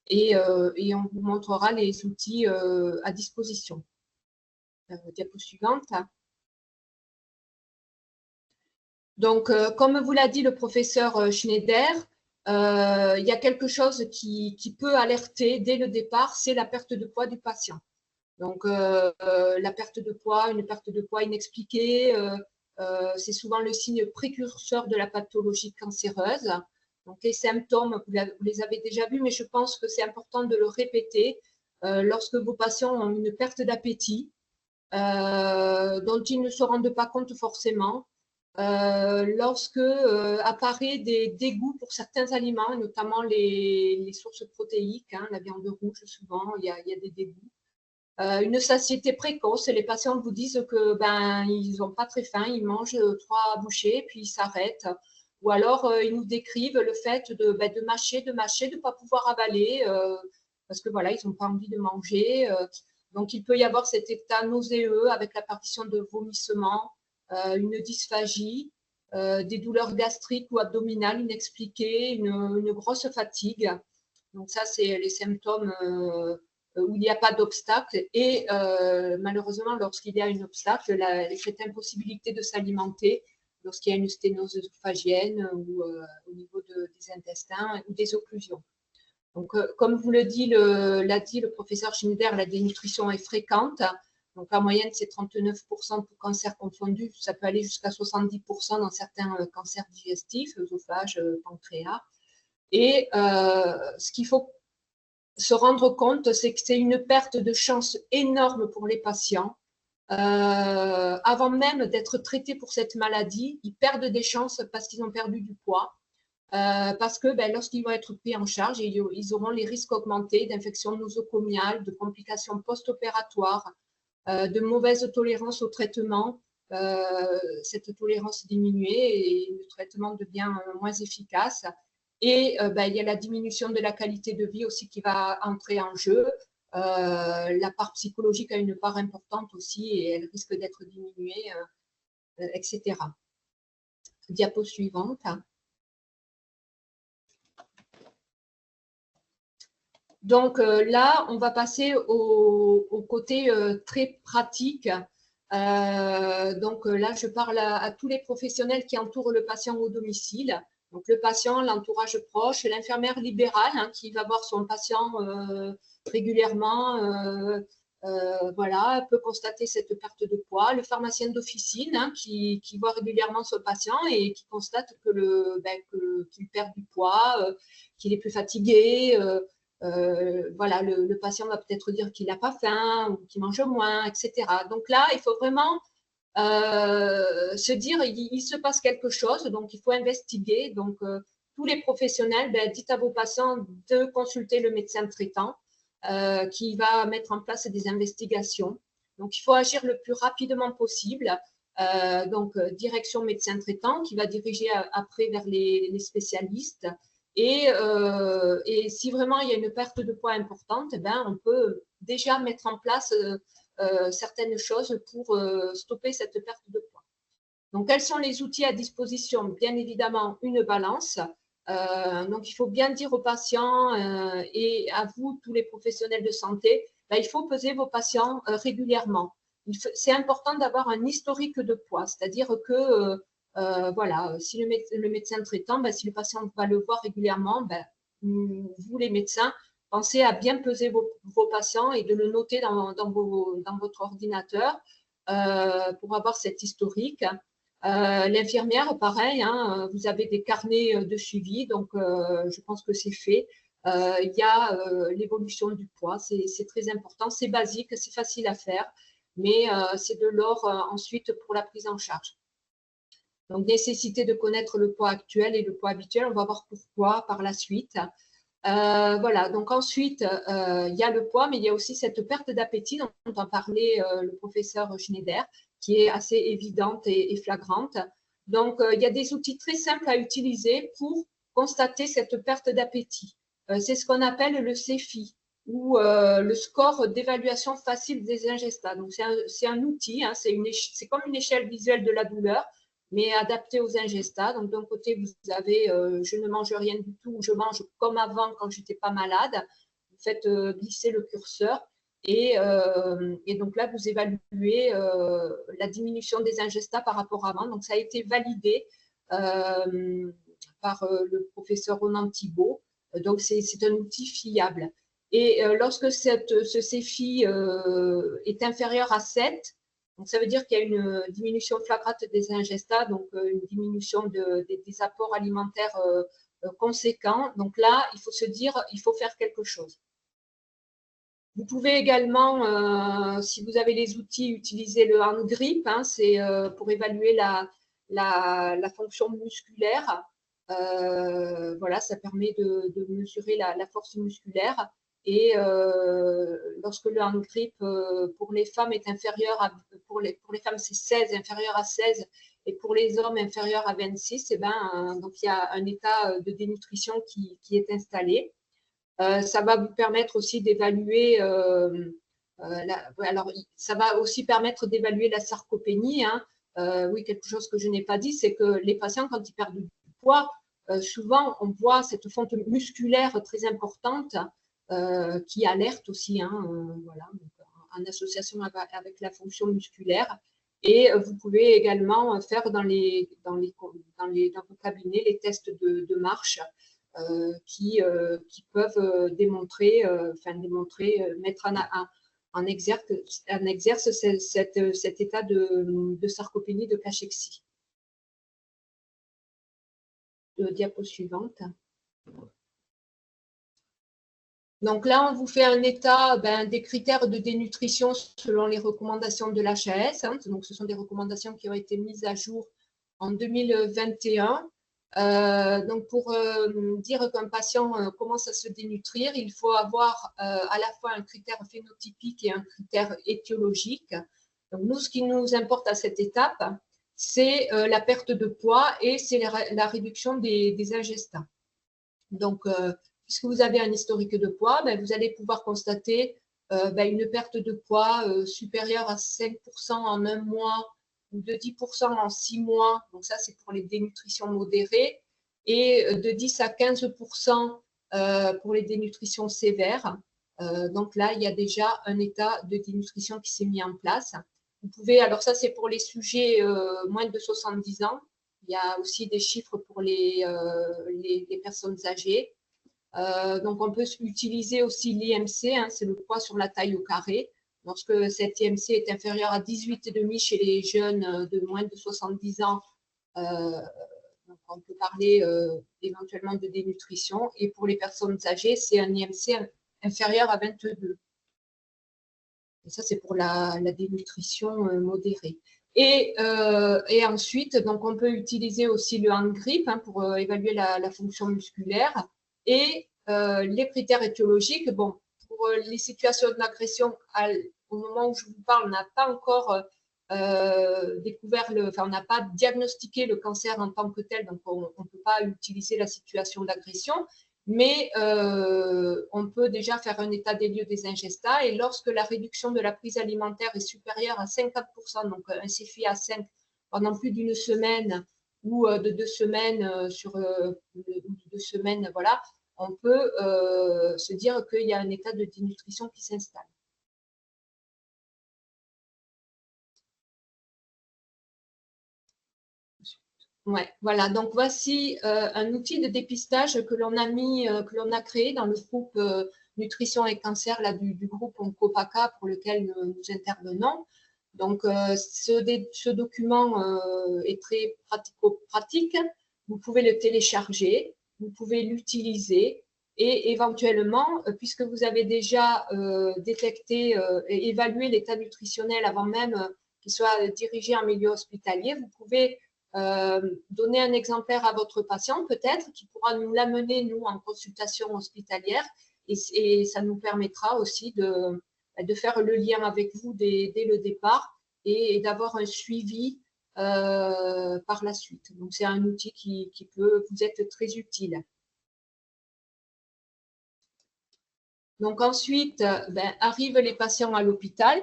et on vous montrera les outils à disposition. Diapo suivante. Donc, comme vous l'a dit le professeur Schneider, il y a quelque chose qui peut alerter dès le départ, c'est la perte de poids du patient. Donc, la perte de poids, une perte de poids inexpliquée, c'est souvent le signe précurseur de la pathologie cancéreuse. Donc, les symptômes, vous les avez déjà vus, mais je pense que c'est important de le répéter. Lorsque vos patients ont une perte d'appétit, dont ils ne se rendent pas compte forcément, lorsque apparaît des dégoûts pour certains aliments, notamment les sources protéiques, hein, la viande rouge, souvent, il y a des dégoûts. Une satiété précoce, les patients vous disent que ils n'ont pas très faim, ils mangent 3 bouchées, puis ils s'arrêtent. Ou alors, ils nous décrivent le fait de mâcher, de ne pas pouvoir avaler, parce que voilà, ils n'ont pas envie de manger. Donc, il peut y avoir cet état nauséeux avec l'apparition de vomissements, une dysphagie, des douleurs gastriques ou abdominales inexpliquées, une grosse fatigue. Donc ça, c'est les symptômes où il n'y a pas d'obstacle. Et malheureusement, lorsqu'il y a un obstacle, cette impossibilité de s'alimenter, lorsqu'il y a une sténose œsophagienne ou au niveau des intestins ou des occlusions. Donc, comme vous l'a dit le professeur Schneider, la dénutrition est fréquente. Donc, en moyenne, c'est 39% pour cancers confondus. Ça peut aller jusqu'à 70% dans certains cancers digestifs, œsophage, pancréas. Et ce qu'il faut se rendre compte, c'est que c'est une perte de chance énorme pour les patients. Avant même d'être traités pour cette maladie, ils perdent des chances parce qu'ils ont perdu du poids. Parce que lorsqu'ils vont être pris en charge, ils auront les risques augmentés d'infections nosocomiales, de complications post-opératoires, de mauvaise tolérance au traitement, cette tolérance diminuée et le traitement devient moins efficace. Et il y a la diminution de la qualité de vie aussi qui va entrer en jeu. La part psychologique a une part importante aussi et elle risque d'être diminuée, etc. Diapo suivante. Donc là, on va passer au côté très pratique. Donc là, je parle à tous les professionnels qui entourent le patient au domicile. Donc le patient, l'entourage proche, l'infirmière libérale qui va voir son patient régulièrement, voilà, peut constater cette perte de poids. Le pharmacien d'officine qui voit régulièrement son patient et qui constate qu'il perd du poids, qu'il est plus fatigué. Voilà, le patient va peut-être dire qu'il n'a pas faim ou qu'il mange moins, etc. Donc là, il faut vraiment se dire il se passe quelque chose, donc il faut investiguer. Donc tous les professionnels, dites à vos patients de consulter le médecin traitant qui va mettre en place des investigations. Donc, il faut agir le plus rapidement possible. Direction médecin traitant qui va diriger après vers les spécialistes. Et si vraiment il y a une perte de poids importante, on peut déjà mettre en place certaines choses pour stopper cette perte de poids. Donc, quels sont les outils à disposition? Bien évidemment, une balance. Donc, il faut bien dire aux patients et à vous, tous les professionnels de santé, il faut peser vos patients régulièrement. C'est important d'avoir un historique de poids, c'est-à-dire que voilà, si le médecin traitant, si le patient va le voir régulièrement, vous les médecins, pensez à bien peser vos patients et de le noter dans votre ordinateur pour avoir cet historique. L'infirmière, pareil, hein, vous avez des carnets de suivi, donc je pense que c'est fait. Il y a l'évolution du poids, c'est très important, c'est basique, c'est facile à faire, mais c'est de l'or ensuite pour la prise en charge. Donc, nécessité de connaître le poids actuel et le poids habituel, on va voir pourquoi par la suite. Voilà, donc ensuite, il y a le poids, mais il y a aussi cette perte d'appétit dont a parlé le professeur Schneider, qui est assez évidente et flagrante. Donc, il y a des outils très simples à utiliser pour constater cette perte d'appétit. C'est ce qu'on appelle le CEFI, ou le score d'évaluation facile des ingestats. Donc, c'est un outil, hein, c'est comme une échelle visuelle de la douleur, mais adapté aux ingestats. Donc, d'un côté, vous avez je ne mange rien du tout, je mange comme avant quand je n'étais pas malade. Vous faites glisser le curseur et donc là, vous évaluez la diminution des ingestats par rapport à avant. Donc, ça a été validé par le professeur Ronan Thibault. Donc, c'est un outil fiable. Et lorsque ce CEFI est inférieur à 7, donc, ça veut dire qu'il y a une diminution flagrante des ingestats, donc une diminution des apports alimentaires conséquents. Donc là, il faut se dire, il faut faire quelque chose. Vous pouvez également, si vous avez les outils, utiliser le hand grip, hein, c'est pour évaluer la fonction musculaire. Voilà, ça permet de mesurer la force musculaire. Et lorsque le hand grip pour les femmes est inférieur à, pour les femmes c'est 16, inférieur à 16, et pour les hommes inférieur à 26, donc il y a un état de dénutrition qui est installé. Ça va vous permettre aussi d'évaluer, alors ça va aussi permettre d'évaluer la sarcopénie, hein. Oui, quelque chose que je n'ai pas dit, c'est que les patients, quand ils perdent du poids, souvent on voit cette fonte musculaire très importante qui alerte aussi, hein, voilà, donc, en association avec la fonction musculaire. Et vous pouvez également faire dans vos cabinets les tests de marche qui peuvent mettre en exerce cet état de sarcopénie, de cachexie. Diapo suivante. Donc là, on vous fait un état des critères de dénutrition selon les recommandations de l'HAS. Hein. Donc, ce sont des recommandations qui ont été mises à jour en 2021. Donc, pour dire qu'un patient commence à se dénutrir, il faut avoir à la fois un critère phénotypique et un critère étiologique. Donc, nous, ce qui nous importe à cette étape, c'est la perte de poids et c'est la réduction des ingestats. Donc, puisque vous avez un historique de poids, vous allez pouvoir constater une perte de poids supérieure à 5% en un mois ou de 10% en 6 mois. Donc, ça, c'est pour les dénutritions modérées. Et de 10 à 15% pour les dénutritions sévères. Donc là, il y a déjà un état de dénutrition qui s'est mis en place. Vous pouvez, alors ça, c'est pour les sujets moins de 70 ans. Il y a aussi des chiffres pour les personnes âgées. Donc, on peut utiliser aussi l'IMC, hein, c'est le poids sur la taille au carré. Lorsque cet IMC est inférieur à 18,5 chez les jeunes de moins de 70 ans, donc on peut parler éventuellement de dénutrition. Et pour les personnes âgées, c'est un IMC inférieur à 22. Et ça, c'est pour la dénutrition modérée. Et ensuite, donc on peut utiliser aussi le hand grip pour évaluer la fonction musculaire. Et les critères étiologiques, bon, pour les situations d'agression, au moment où je vous parle, on n'a pas encore on n'a pas diagnostiqué le cancer en tant que tel, donc on ne peut pas utiliser la situation d'agression, mais on peut déjà faire un état des lieux des ingestats, et lorsque la réduction de la prise alimentaire est supérieure à 50%, donc un CFI à 5 pendant plus d'une semaine ou de 2 semaines voilà, on peut se dire qu'il y a un état de dénutrition qui s'installe. Ouais, voilà, donc voici un outil de dépistage que l'on a créé dans le groupe Nutrition et Cancer là, du groupe OncoPACA pour lequel nous intervenons. Donc, ce document est très pratico-pratique. Vous pouvez le télécharger, vous pouvez l'utiliser et éventuellement, puisque vous avez déjà détecté et évalué l'état nutritionnel avant même qu'il soit dirigé en milieu hospitalier, vous pouvez donner un exemplaire à votre patient peut-être qui pourra nous l'amener nous en consultation hospitalière et ça nous permettra aussi de faire le lien avec vous dès le départ et d'avoir un suivi par la suite. Donc c'est un outil qui peut vous être très utile. Donc ensuite, arrivent les patients à l'hôpital.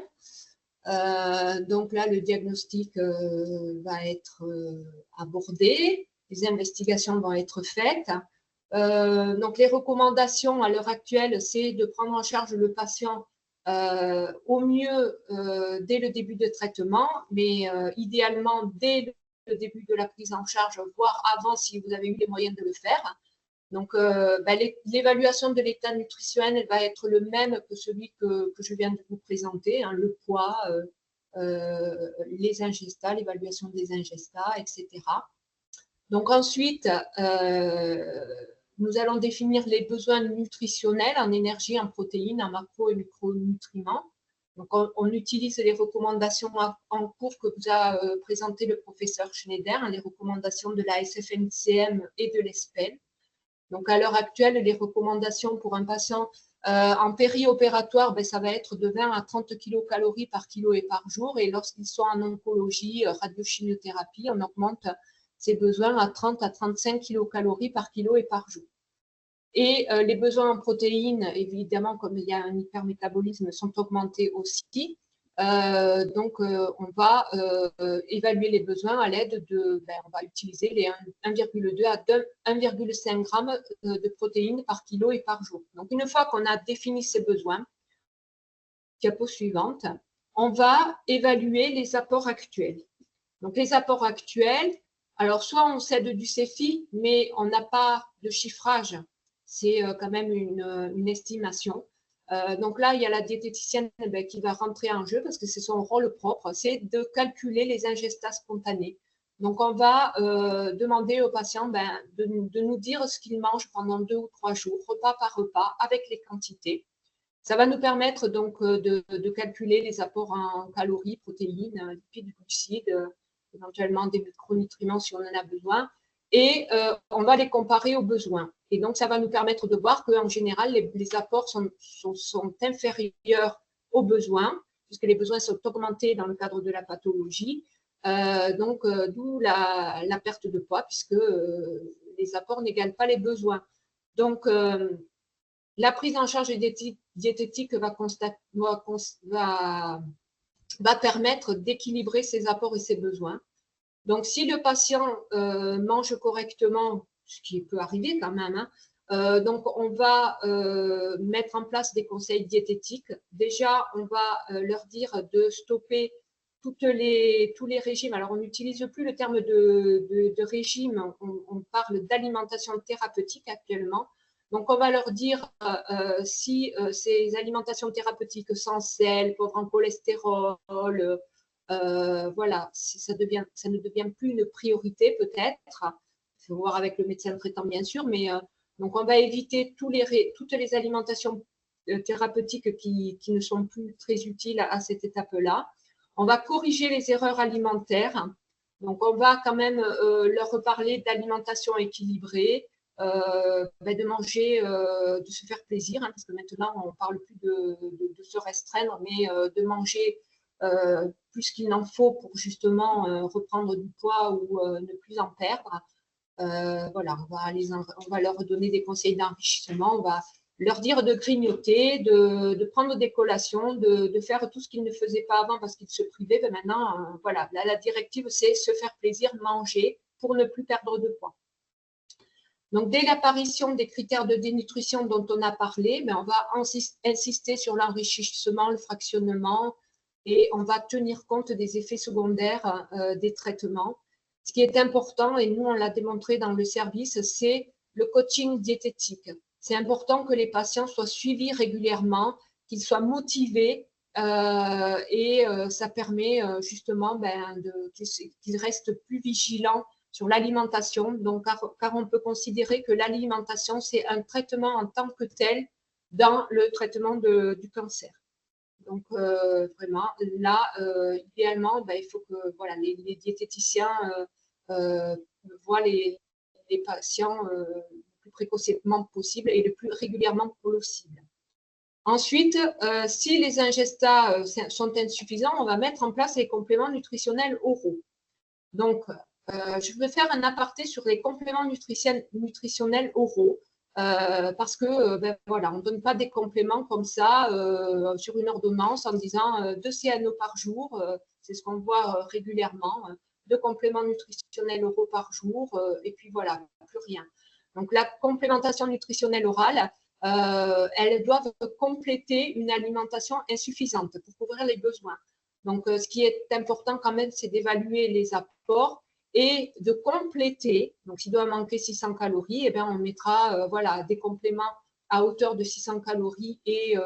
Donc là, le diagnostic va être abordé, les investigations vont être faites. Donc les recommandations à l'heure actuelle, c'est de prendre en charge le patient au mieux dès le début de traitement, mais idéalement dès le début de la prise en charge, voire avant si vous avez eu les moyens de le faire. Donc, l'évaluation de l'état nutritionnel va être le même que celui que je viens de vous présenter, hein, le poids, les ingestats, l'évaluation des ingestats, etc. Donc ensuite, nous allons définir les besoins nutritionnels en énergie, en protéines, en macro et micronutriments. Donc, on utilise les recommandations en cours que vous a présenté le professeur Schneider, hein, les recommandations de la SFNCM et de l'ESPEL. Donc, à l'heure actuelle, les recommandations pour un patient en périopératoire, ça va être de 20 à 30 kilocalories par kilo et par jour. Et lorsqu'ils sont en oncologie, radiochimiothérapie, on augmente ses besoins à 30 à 35 kilocalories par kilo et par jour. Et les besoins en protéines, évidemment, comme il y a un hypermétabolisme, sont augmentés aussi. Donc, on va évaluer les besoins à l'aide de, on va utiliser les 1,2 à 1,5 grammes de protéines par kilo et par jour. Donc, une fois qu'on a défini ces besoins, diapo suivante, on va évaluer les apports actuels. Donc, les apports actuels, alors soit on cède du CFI, mais on n'a pas de chiffrage, c'est quand même une estimation. Donc là, il y a la diététicienne qui va rentrer en jeu parce que c'est son rôle propre, c'est de calculer les ingestats spontanés. Donc, on va demander au patient de nous dire ce qu'il mange pendant 2 ou 3 jours, repas par repas, avec les quantités. Ça va nous permettre donc de calculer les apports en calories, protéines, lipides, glucides, éventuellement des micronutriments si on en a besoin. Et on va les comparer aux besoins. Et donc, ça va nous permettre de voir qu'en général, les apports sont inférieurs aux besoins, puisque les besoins sont augmentés dans le cadre de la pathologie. D'où la perte de poids, puisque les apports n'égalent pas les besoins. Donc, la prise en charge diététique va permettre d'équilibrer ses apports et ses besoins. Donc, si le patient mange correctement, ce qui peut arriver quand même, donc on va mettre en place des conseils diététiques. Déjà, on va leur dire de stopper tous les régimes. Alors, on n'utilise plus le terme de régime, on parle d'alimentation thérapeutique actuellement. Donc, on va leur dire si ces alimentations thérapeutiques sans sel, pauvres en cholestérol, voilà, ça ne devient plus une priorité peut-être. Il faut voir avec le médecin traitant bien sûr, mais donc on va éviter toutes les alimentations thérapeutiques qui ne sont plus très utiles à cette étape-là. On va corriger les erreurs alimentaires. Donc, on va quand même leur reparler d'alimentation équilibrée, de manger, de se faire plaisir, hein, parce que maintenant, on ne parle plus de se restreindre, mais de manger plus qu'il n'en faut pour justement reprendre du poids ou ne plus en perdre. Voilà, on va leur donner des conseils d'enrichissement, on va leur dire de grignoter, de prendre des collations, de faire tout ce qu'ils ne faisaient pas avant parce qu'ils se privaient. Mais maintenant, voilà, la directive, c'est se faire plaisir, manger pour ne plus perdre de poids. Donc, dès l'apparition des critères de dénutrition dont on a parlé, on va insister sur l'enrichissement, le fractionnement, et on va tenir compte des effets secondaires des traitements. Ce qui est important, et nous, on l'a démontré dans le service, c'est le coaching diététique. C'est important que les patients soient suivis régulièrement, qu'ils soient motivés, et ça permet justement qu'ils restent plus vigilants sur l'alimentation, donc car on peut considérer que l'alimentation, c'est un traitement en tant que tel dans le traitement du cancer. Donc, vraiment, là, idéalement, il faut que voilà, les diététiciens voient les patients le plus précocement possible et le plus régulièrement possible. Ensuite, si les ingestats sont insuffisants, on va mettre en place les compléments nutritionnels oraux. Donc, je vais faire un aparté sur les compléments nutritionnels oraux parce que voilà, on ne donne pas des compléments comme ça sur une ordonnance en disant 2 CNO par jour, c'est ce qu'on voit régulièrement, 2 compléments nutritionnels oraux par jour et puis voilà, plus rien. Donc, la complémentation nutritionnelle orale, elles doivent compléter une alimentation insuffisante pour couvrir les besoins. Donc, ce qui est important quand même, c'est d'évaluer les apports et de compléter. Donc, s'il doit manquer 600 calories, on mettra voilà, des compléments à hauteur de 600 calories et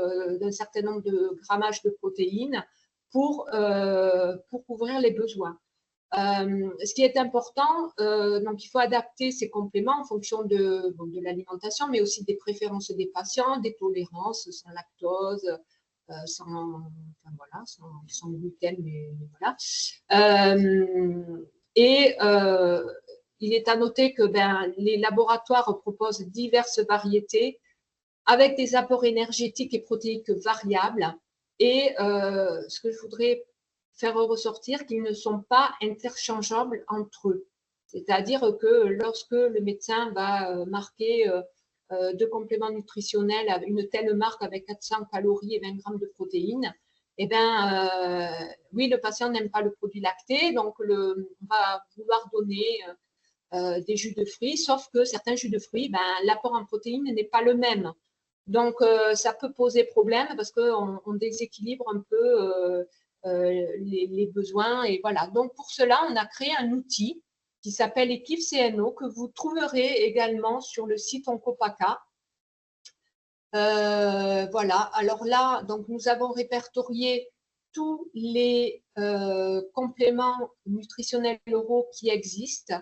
d'un certain nombre de grammages de protéines pour couvrir les besoins. Ce qui est important, donc il faut adapter ces compléments en fonction de l'alimentation, mais aussi des préférences des patients, des tolérances sans lactose, sans gluten, mais voilà. Il est à noter que les laboratoires proposent diverses variétés avec des apports énergétiques et protéiques variables. Et ce que je voudrais faire ressortir, qu'ils ne sont pas interchangeables entre eux. C'est-à-dire que lorsque le médecin va marquer 2 compléments nutritionnels avec une telle marque avec 400 calories et 20 grammes de protéines, oui, le patient n'aime pas le produit lacté, donc on va vouloir donner des jus de fruits, sauf que certains jus de fruits, l'apport en protéines n'est pas le même. Donc, ça peut poser problème parce qu'on déséquilibre un peu les besoins. Et voilà. Donc, pour cela, on a créé un outil qui s'appelle Equiv CNO que vous trouverez également sur le site Oncopaca. Voilà. Alors là, donc, nous avons répertorié tous les compléments nutritionnels oraux qui existent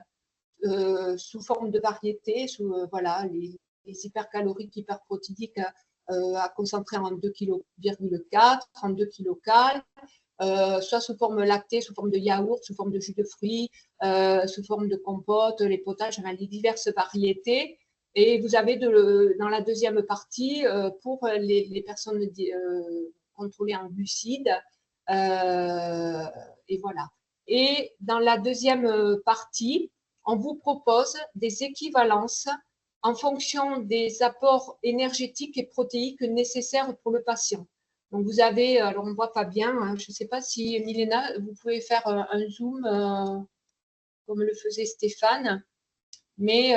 sous forme de variétés, voilà, les hypercaloriques, hyperprotidiques à concentrer en 2,4 kg, en 2 kcal, soit sous forme lactée, sous forme de yaourt, sous forme de jus de fruits, sous forme de compote, les potages, les diverses variétés. Et vous avez dans la deuxième partie, pour les personnes contrôlées en glucides, et voilà. Et dans la deuxième partie, on vous propose des équivalences en fonction des apports énergétiques et protéiques nécessaires pour le patient. Donc, vous avez, alors on ne voit pas bien, hein, je ne sais pas si, Milena, vous pouvez faire un zoom comme le faisait Stéphane, mais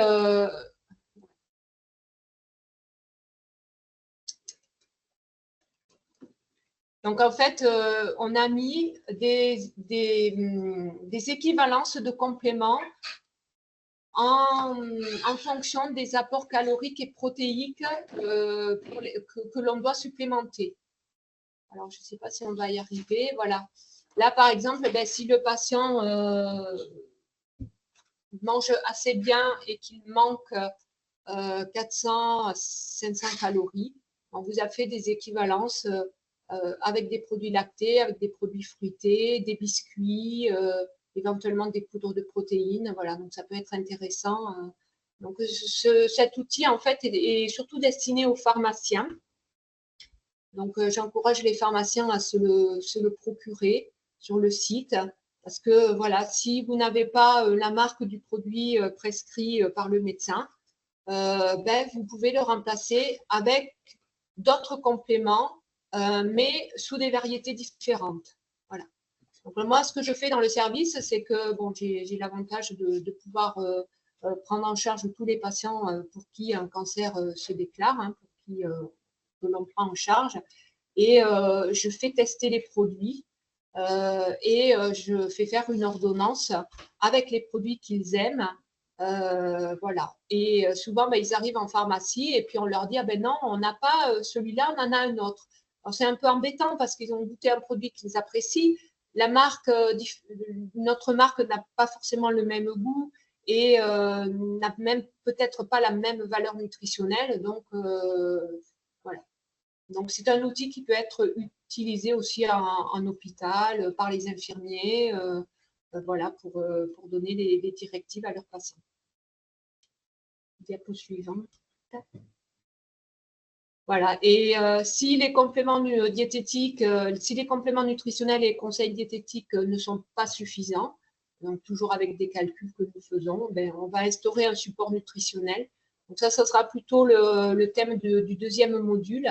donc, en fait, on a mis des équivalences de compléments en fonction des apports caloriques et protéiques que l'on doit supplémenter. Alors, je ne sais pas si on va y arriver. Voilà. Là, par exemple, si le patient mange assez bien et qu'il manque 400 à 500 calories, on vous a fait des équivalences avec des produits lactés, avec des produits fruités, des biscuits, éventuellement des poudres de protéines. Voilà, donc ça peut être intéressant. Donc cet outil, en fait, est surtout destiné aux pharmaciens. Donc, j'encourage les pharmaciens à se le procurer sur le site. Parce que, voilà, si vous n'avez pas la marque du produit prescrit par le médecin, vous pouvez le remplacer avec d'autres compléments, mais sous des variétés différentes. Voilà. Donc, moi, ce que je fais dans le service, c'est que bon, j'ai l'avantage de pouvoir prendre en charge tous les patients pour qui un cancer se déclare, hein, pour qui que l'on prend en charge. Et je fais tester les produits et je fais faire une ordonnance avec les produits qu'ils aiment. Voilà. Et souvent, ils arrivent en pharmacie et puis on leur dit ah ben non, on n'a pas celui-là, on en a un autre. Alors c'est un peu embêtant parce qu'ils ont goûté un produit qu'ils apprécient. La marque, notre marque n'a pas forcément le même goût et n'a même peut-être pas la même valeur nutritionnelle. Donc voilà. Donc c'est un outil qui peut être utilisé aussi en hôpital par les infirmiers, voilà, pour donner des directives à leurs patients. Diapo suivante. Voilà. Et si les compléments diététiques, si les compléments nutritionnels et conseils diététiques ne sont pas suffisants, donc toujours avec des calculs que nous faisons, on va instaurer un support nutritionnel. Donc ça sera plutôt le thème du deuxième module.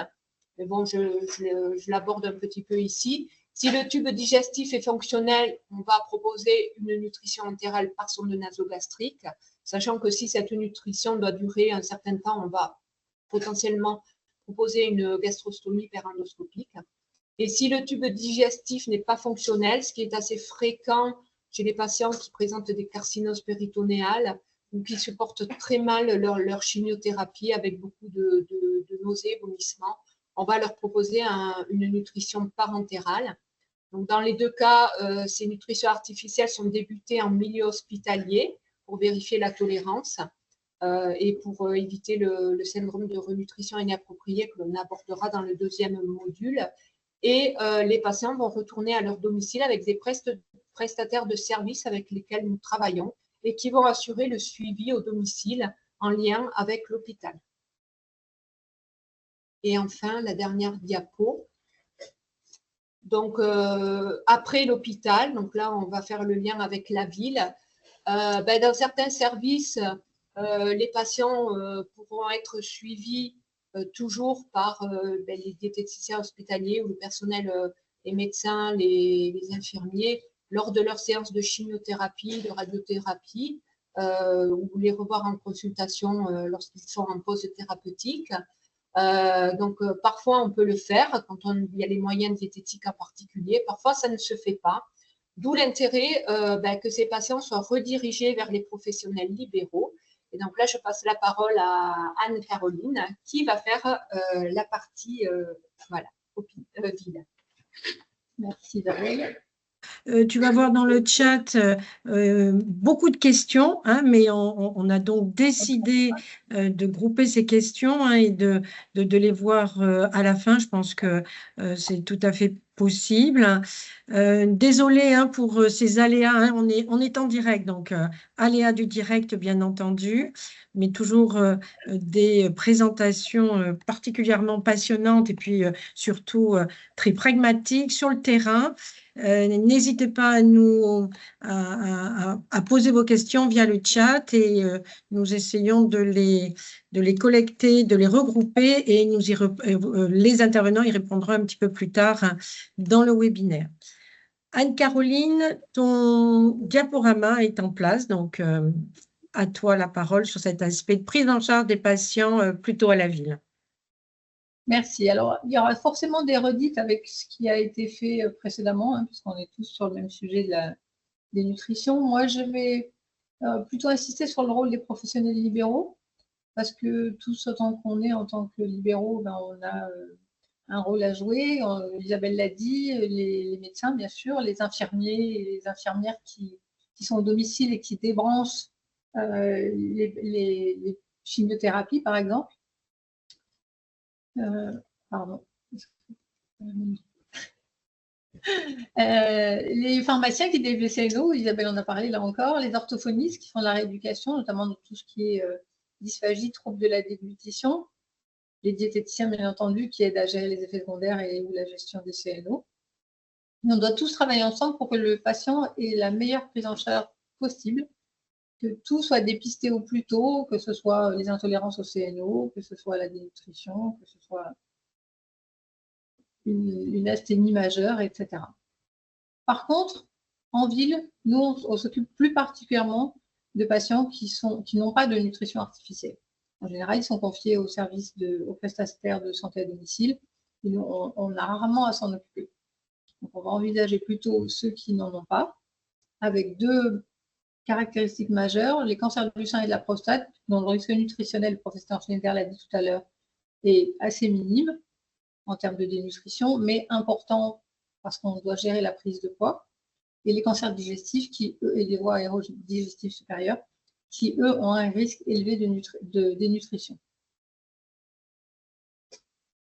Mais bon, je l'aborde un petit peu ici. Si le tube digestif est fonctionnel, on va proposer une nutrition entérale par sonde nasogastrique, sachant que si cette nutrition doit durer un certain temps, on va potentiellement proposer une gastrostomie périendoscopique. Et si le tube digestif n'est pas fonctionnel, ce qui est assez fréquent chez les patients qui présentent des carcinoses péritonéales ou qui supportent très mal leur chimiothérapie avec beaucoup de nausées, vomissements, on va leur proposer une nutrition parentérale. Donc, dans les deux cas, ces nutritions artificielles sont débutées en milieu hospitalier pour vérifier la tolérance et pour éviter le syndrome de renutrition inappropriée que l'on abordera dans le deuxième module. Et les patients vont retourner à leur domicile avec des prestataires de services avec lesquels nous travaillons et qui vont assurer le suivi au domicile en lien avec l'hôpital. Et enfin, la dernière diapo. Donc, après l'hôpital, donc là, on va faire le lien avec la ville. Dans certains services, les patients pourront être suivis toujours par les diététiciens hospitaliers ou le personnel, les médecins, les infirmiers, lors de leur séance de chimiothérapie, de radiothérapie, ou les revoir en consultation lorsqu'ils sont en pause thérapeutique. Donc, parfois, on peut le faire quand il y a les moyens diététiques en particulier. Parfois, ça ne se fait pas. D'où l'intérêt que ces patients soient redirigés vers les professionnels libéraux. Et donc là, je passe la parole à Anne-Caroline qui va faire la partie ville. Merci Isabelle. Tu vas voir dans le chat beaucoup de questions, hein, mais on a donc décidé de grouper ces questions et de les voir à la fin. Je pense que c'est tout à fait possible. Désolée pour ces aléas, hein, on est en direct, donc aléas du direct bien entendu, mais toujours des présentations particulièrement passionnantes et puis surtout très pragmatiques sur le terrain. N'hésitez pas à poser vos questions via le chat et nous essayons de les collecter, de les regrouper et les intervenants y répondront un petit peu plus tard dans le webinaire. Anne-Caroline, ton diaporama est en place, donc à toi la parole sur cet aspect de prise en charge des patients plutôt à la ville. Merci. Alors, il y aura forcément des redites avec ce qui a été fait précédemment, hein, puisqu'on est tous sur le même sujet des nutritions. Moi, je vais plutôt insister sur le rôle des professionnels libéraux, parce que tous autant qu'on est en tant que libéraux, on a un rôle à jouer. Isabelle l'a dit, les médecins, bien sûr, les infirmiers et les infirmières qui sont au domicile et qui débranchent les chimiothérapies, par exemple. Pardon. Les pharmaciens qui délivrent les CNO, Isabelle en a parlé là encore, les orthophonistes qui font de la rééducation, notamment dans tout ce qui est dysphagie, troubles de la déglutition, les diététiciens bien entendu qui aident à gérer les effets secondaires et ou la gestion des CNO. Et on doit tous travailler ensemble pour que le patient ait la meilleure prise en charge possible, que tout soit dépisté au plus tôt, que ce soit les intolérances au CNO, que ce soit la dénutrition, que ce soit une asthénie majeure, etc. Par contre, en ville, nous, on s'occupe plus particulièrement de patients qui n'ont pas de nutrition artificielle. En général, ils sont confiés au service aux prestataires de santé à domicile et nous, on a rarement à s'en occuper. Donc, on va envisager plutôt ceux qui n'en ont pas, avec deux caractéristiques majeures, les cancers du sein et de la prostate, dont le risque nutritionnel, le professeur Schneider l'a dit tout à l'heure, est assez minime en termes de dénutrition, mais important parce qu'on doit gérer la prise de poids, et les cancers digestifs et les voies aérodigestives supérieures, qui, eux, ont un risque élevé de dénutrition.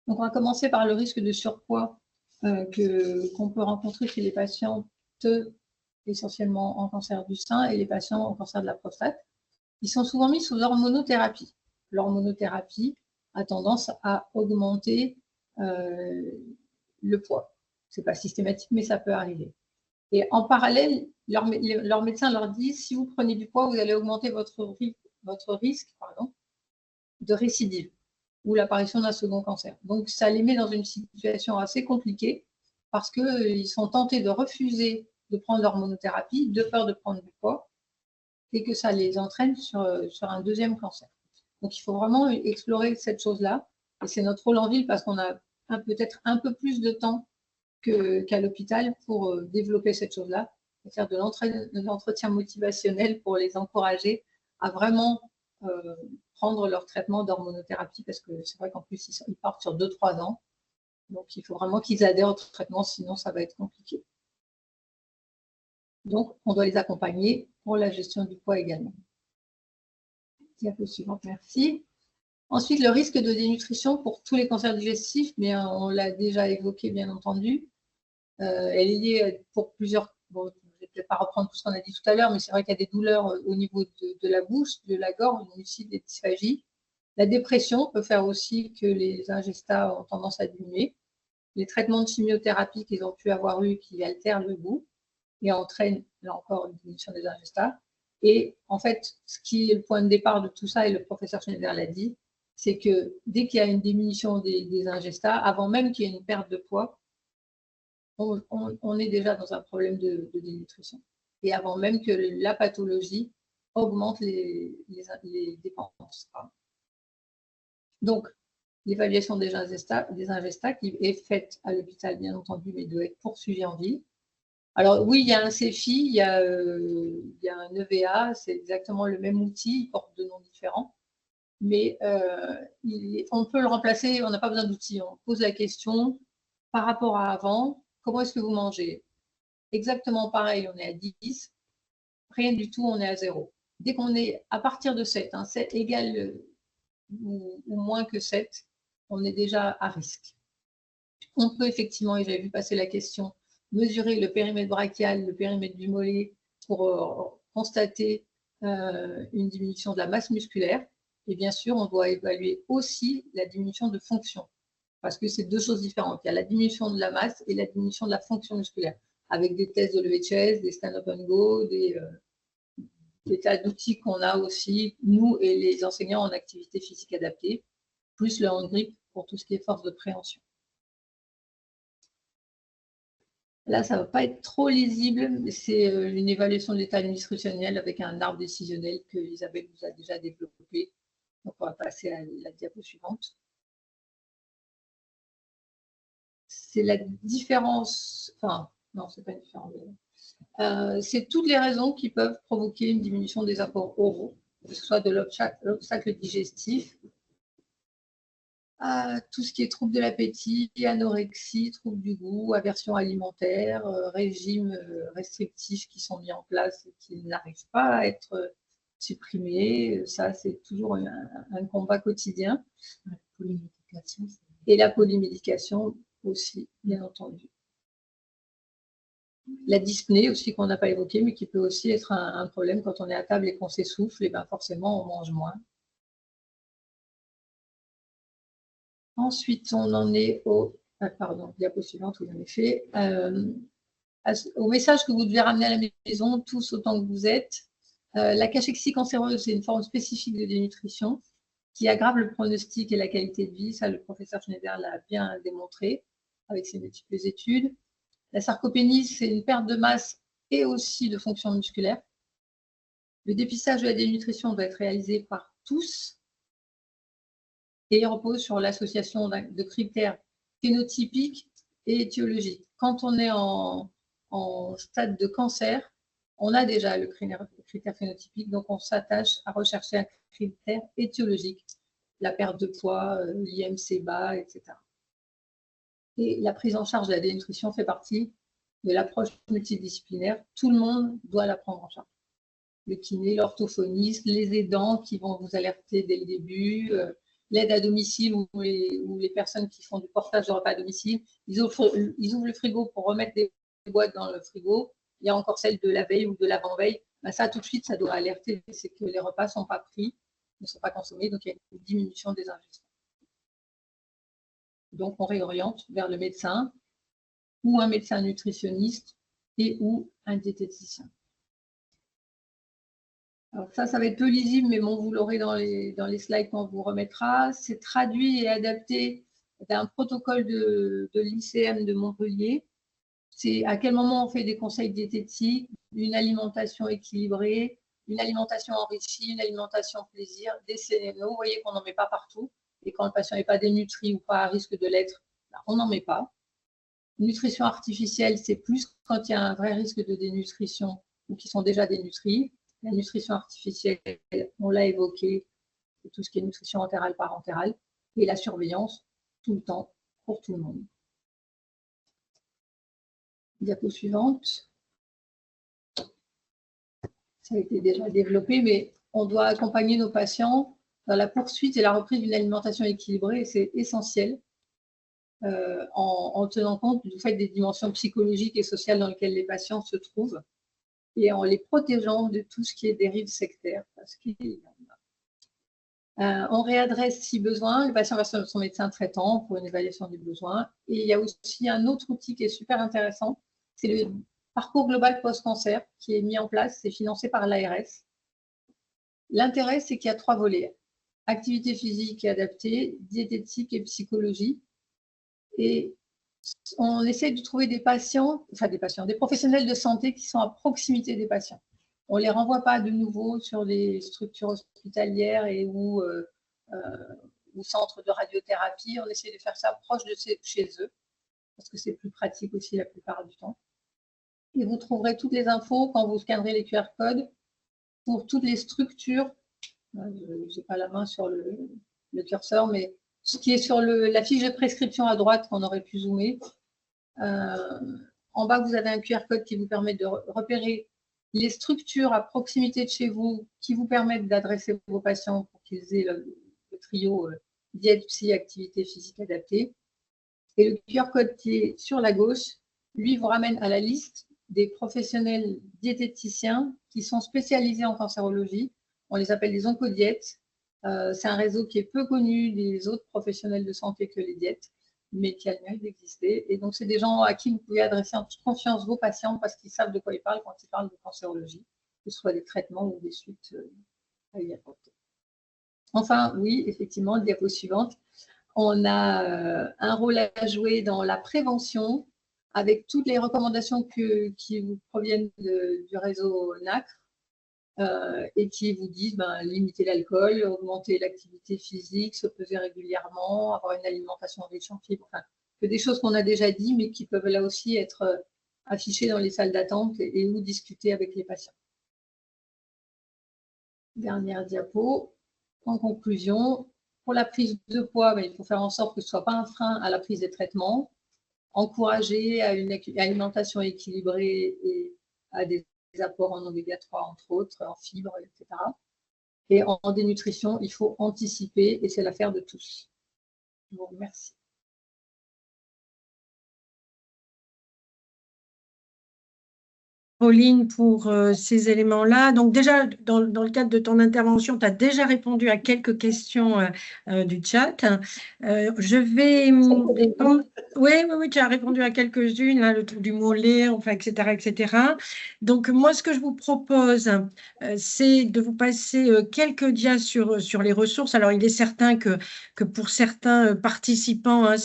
Donc, on va commencer par le risque de surpoids qu'on peut rencontrer chez les patientes essentiellement en cancer du sein et les patients en cancer de la prostate. Ils sont souvent mis sous hormonothérapie. L'hormonothérapie a tendance à augmenter le poids. Ce n'est pas systématique, mais ça peut arriver. Et en parallèle, leur médecin leur dit, si vous prenez du poids, vous allez augmenter votre risque de récidive ou l'apparition d'un second cancer. Donc, ça les met dans une situation assez compliquée parce qu'ils sont tentés de refuser de prendre l'hormonothérapie, de peur de prendre du poids, et que ça les entraîne sur un deuxième cancer. Donc, il faut vraiment explorer cette chose-là. Et c'est notre rôle en ville parce qu'on a peut-être un peu plus de temps qu'à l'hôpital pour développer cette chose-là, et faire de l'entretien motivationnel pour les encourager à vraiment prendre leur traitement d'hormonothérapie, parce que c'est vrai qu'en plus, ils partent sur 2-3 ans. Donc, il faut vraiment qu'ils adhèrent au traitement, sinon ça va être compliqué. Donc, on doit les accompagner pour la gestion du poids également. Diapo suivante, merci. Ensuite, le risque de dénutrition pour tous les cancers digestifs, mais on l'a déjà évoqué, bien entendu. Elle est liée pour plusieurs... Bon, je ne vais peut-être pas reprendre tout ce qu'on a dit tout à l'heure, mais c'est vrai qu'il y a des douleurs au niveau de la bouche, de la gorge, une mucite, des dysphagies. La dépression peut faire aussi que les ingestats ont tendance à diminuer. Les traitements de chimiothérapie qu'ils ont pu avoir eu qui altèrent le goût et entraînent, là encore, une diminution des ingestats. Et en fait, ce qui est le point de départ de tout ça, et le professeur Schneider l'a dit, c'est que dès qu'il y a une diminution des ingestats, avant même qu'il y ait une perte de poids, on est déjà dans un problème de dénutrition. Et avant même que la pathologie augmente les dépenses. Donc, l'évaluation des ingestats qui est faite à l'hôpital, bien entendu, mais doit être poursuivie en ville. Alors oui, il y a un CEFI, il y a un EVA, c'est exactement le même outil, il porte deux noms différents, mais on peut le remplacer, on n'a pas besoin d'outils, on pose la question par rapport à avant, comment est-ce que vous mangez? Exactement pareil, on est à 10, rien du tout, on est à 0. Dès qu'on est à partir de 7, 7 égale ou moins que 7, on est déjà à risque. On peut effectivement, et j'avais vu passer la question, mesurer le périmètre brachial, le périmètre du mollet pour constater une diminution de la masse musculaire. Et bien sûr, on doit évaluer aussi la diminution de fonction, parce que c'est deux choses différentes. Il y a la diminution de la masse et la diminution de la fonction musculaire, avec des tests de levée de chaise, des stand-up and go, des tas d'outils qu'on a aussi, nous et les enseignants en activité physique adaptée, plus le hand grip pour tout ce qui est force de préhension. Là, ça ne va pas être trop lisible, mais c'est une évaluation de l'état nutritionnel avec un arbre décisionnel que Isabelle vous a déjà développé. Donc, on va passer à la diapo suivante. C'est la différence, enfin, non, c'est pas une différence. C'est toutes les raisons qui peuvent provoquer une diminution des apports oraux, que ce soit de l'obstacle digestif, tout ce qui est trouble de l'appétit, anorexie, trouble du goût, aversion alimentaire, régime restrictif qui sont mis en place et qui n'arrivent pas à être supprimés. Ça, c'est toujours un combat quotidien. Et la polymédication aussi, bien entendu. La dyspnée aussi qu'on n'a pas évoqué, mais qui peut aussi être un problème quand on est à table et qu'on s'essouffle, et ben forcément on mange moins. Ensuite, on en est au diapo suivante, oui, en effet. Au message que vous devez ramener à la maison, tous autant que vous êtes. La cachexie cancéreuse, c'est une forme spécifique de dénutrition qui aggrave le pronostic et la qualité de vie. Ça, le professeur Schneider l'a bien démontré avec ses multiples études. La sarcopénie, c'est une perte de masse et aussi de fonction musculaire. Le dépistage de la dénutrition doit être réalisé par tous et il repose sur l'association de critères phénotypiques et étiologiques. Quand on est en stade de cancer, on a déjà le critère phénotypique, donc on s'attache à rechercher un critère étiologique, la perte de poids, l'IMC bas, etc. Et la prise en charge de la dénutrition fait partie de l'approche multidisciplinaire. Tout le monde doit la prendre en charge. Le kiné, l'orthophoniste, les aidants qui vont vous alerter dès le début, l'aide à domicile ou les personnes qui font du portage de repas à domicile. Ils ouvrent le frigo pour remettre des boîtes dans le frigo. Il y a encore celle de la veille ou de l'avant-veille. Ben ça, tout de suite, ça doit alerter. C'est que les repas ne sont pas pris, ne sont pas consommés, donc il y a une diminution des ingestions. Donc, on réoriente vers le médecin ou un médecin nutritionniste et ou un diététicien. Alors ça va être peu lisible, mais bon, vous l'aurez dans les slides qu'on vous remettra. C'est traduit et adapté d'un protocole de l'ICM de Montpellier. C'est à quel moment on fait des conseils diététiques, une alimentation équilibrée, une alimentation enrichie, une alimentation plaisir, des sélénaux. Vous voyez qu'on n'en met pas partout. Et quand le patient n'est pas dénutri ou pas à risque de l'être, on n'en met pas. Nutrition artificielle, c'est plus quand il y a un vrai risque de dénutrition ou qui sont déjà dénutris. La nutrition artificielle, on l'a évoqué, c'est tout ce qui est nutrition entérale, parentérale, et la surveillance tout le temps pour tout le monde. Diapo suivante. Ça a été déjà développé, mais on doit accompagner nos patients dans la poursuite et la reprise d'une alimentation équilibrée, et c'est essentiel en tenant compte du fait des dimensions psychologiques et sociales dans lesquelles les patients se trouvent, et en les protégeant de tout ce qui est dérive sectaire. Parce on réadresse si besoin, le patient va sur son médecin traitant pour une évaluation des besoins. Et il y a aussi un autre outil qui est super intéressant, c'est le parcours global post-cancer qui est mis en place, c'est financé par l'ARS. L'intérêt, c'est qu'il y a 3 volets, activité physique et adaptée, diététique et psychologie. Et on essaie de trouver des professionnels de santé qui sont à proximité des patients. On ne les renvoie pas de nouveau sur des structures hospitalières ou centres de radiothérapie. On essaie de faire ça proche de chez eux, parce que c'est plus pratique aussi la plupart du temps. Et vous trouverez toutes les infos quand vous scannerez les QR codes pour toutes les structures. Je n'ai pas la main sur le curseur, mais ce qui est sur la fiche de prescription à droite, qu'on aurait pu zoomer. En bas, vous avez un QR code qui vous permet de repérer les structures à proximité de chez vous qui vous permettent d'adresser vos patients pour qu'ils aient le trio diète, psy, activité physique adaptée. Et le QR code qui est sur la gauche, lui, vous ramène à la liste des professionnels diététiciens qui sont spécialisés en cancérologie. On les appelle les oncodiètes. C'est un réseau qui est peu connu des autres professionnels de santé que les diètes, mais qui a le mérite d'exister. Et donc, c'est des gens à qui vous pouvez adresser en toute confiance vos patients parce qu'ils savent de quoi ils parlent quand ils parlent de cancérologie, que ce soit des traitements ou des suites à y apporter. Enfin, oui, effectivement, diapo suivante. On a un rôle à jouer dans la prévention avec toutes les recommandations qui vous proviennent du réseau NACRE et qui vous disent limiter l'alcool, augmenter l'activité physique, se peser régulièrement, avoir une alimentation riche en fibres, enfin, que des choses qu'on a déjà dit, mais qui peuvent là aussi être affichées dans les salles d'attente et ou discuter avec les patients. Dernière diapo. En conclusion, pour la prise de poids, il faut faire en sorte que ce ne soit pas un frein à la prise des traitements, encourager à une alimentation équilibrée et à des apports en oméga 3, entre autres, en fibres, etc. Et en dénutrition, il faut anticiper et c'est l'affaire de tous. Je vous remercie. Pauline, pour ces éléments-là. Donc déjà, dans le cadre de ton intervention, tu as déjà répondu à quelques questions du chat. Je vais... Oui, tu as répondu à quelques-unes, le tour du mollet, enfin, etc., etc. Donc, moi, ce que je vous propose, c'est de vous passer quelques dias sur les ressources. Alors, il est certain que pour certains participants, hein,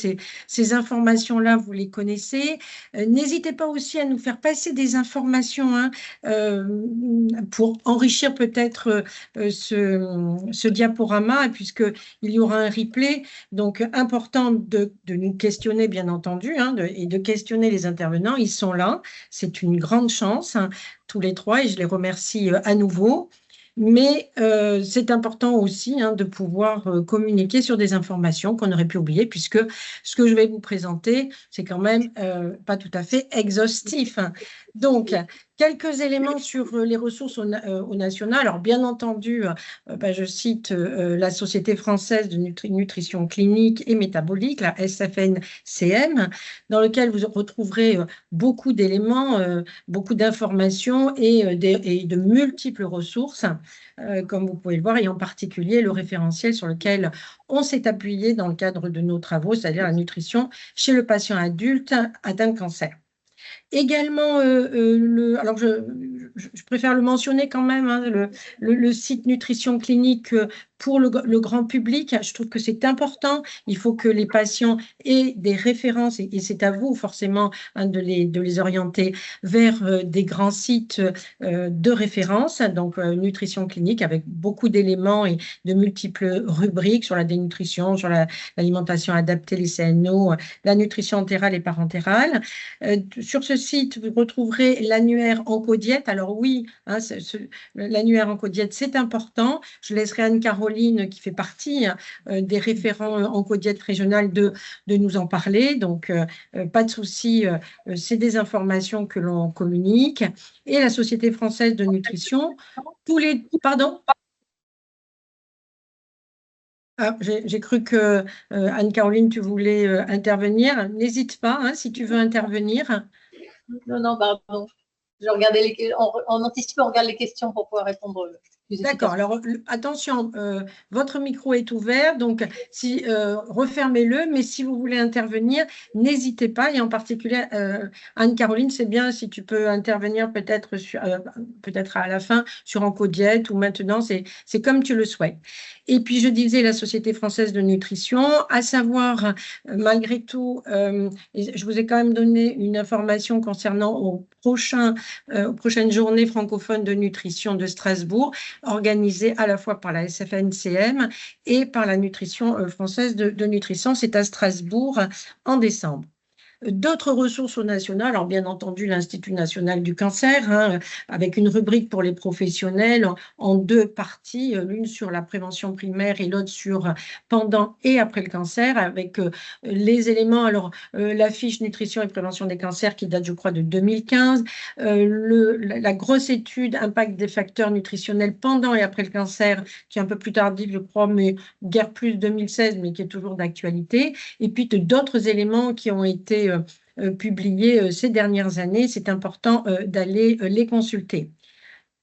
ces informations-là, vous les connaissez. N'hésitez pas aussi à nous faire passer des informations hein, pour enrichir peut-être ce diaporama, puisqu'il y aura un replay. Donc, important de nous questionner, bien entendu, hein, et de questionner les intervenants. Ils sont là. C'est une grande chance, hein, tous les trois, et je les remercie à nouveau. Mais c'est important aussi hein, de pouvoir communiquer sur des informations qu'on aurait pu oublier, puisque ce que je vais vous présenter, c'est quand même pas tout à fait exhaustif. Donc, quelques éléments sur les ressources au national. Alors, bien entendu, je cite la Société française de nutrition clinique et métabolique, la SFNCM, dans lequel vous retrouverez beaucoup d'éléments, beaucoup d'informations et de multiples ressources, comme vous pouvez le voir, et en particulier le référentiel sur lequel on s'est appuyé dans le cadre de nos travaux, c'est-à-dire la nutrition chez le patient adulte atteint de cancer. Également, alors je préfère le mentionner quand même, hein, le site Nutrition Clinique pour le grand public. Je trouve que c'est important. Il faut que les patients aient des références et c'est à vous forcément hein, de les orienter vers des grands sites de référence. Donc, Nutrition Clinique avec beaucoup d'éléments et de multiples rubriques sur la dénutrition, sur l'alimentation adaptée, les CNO, la nutrition entérale et parentérale. Sur ce site, vous retrouverez l'annuaire Oncodiète. Alors oui, hein, l'annuaire Oncodiète, c'est important. Je laisserai Anne-Caroline, qui fait partie des référents Oncodiète régionales, de nous en parler. Donc, pas de souci, c'est des informations que l'on communique. Et la Société française de nutrition, Pardon ? Ah, j'ai cru que Anne-Caroline, tu voulais intervenir. N'hésite pas hein, si tu veux intervenir. Non, pardon. Je regardais en anticipant, on regarde les questions pour pouvoir répondre. D'accord, alors attention, votre micro est ouvert, donc refermez-le, mais si vous voulez intervenir, n'hésitez pas, et en particulier, Anne-Caroline, c'est bien si tu peux intervenir peut-être à la fin sur Oncodiète ou maintenant, c'est comme tu le souhaites. Et puis, je disais la Société française de nutrition, à savoir, malgré tout, je vous ai quand même donné une information concernant aux prochaines journées francophones de nutrition de Strasbourg, organisée à la fois par la SFNCM et par la Nutrition française de nutrition. C'est à Strasbourg en décembre. D'autres ressources au national, alors bien entendu l'Institut national du cancer, hein, avec une rubrique pour les professionnels en deux parties, l'une sur la prévention primaire et l'autre sur pendant et après le cancer, avec les éléments, alors la fiche nutrition et prévention des cancers qui date je crois de 2015, la grosse étude impact des facteurs nutritionnels pendant et après le cancer, qui est un peu plus tardive je crois, mais guère plus 2016, mais qui est toujours d'actualité, et puis d'autres éléments qui ont été publiés ces dernières années. C'est important d'aller les consulter.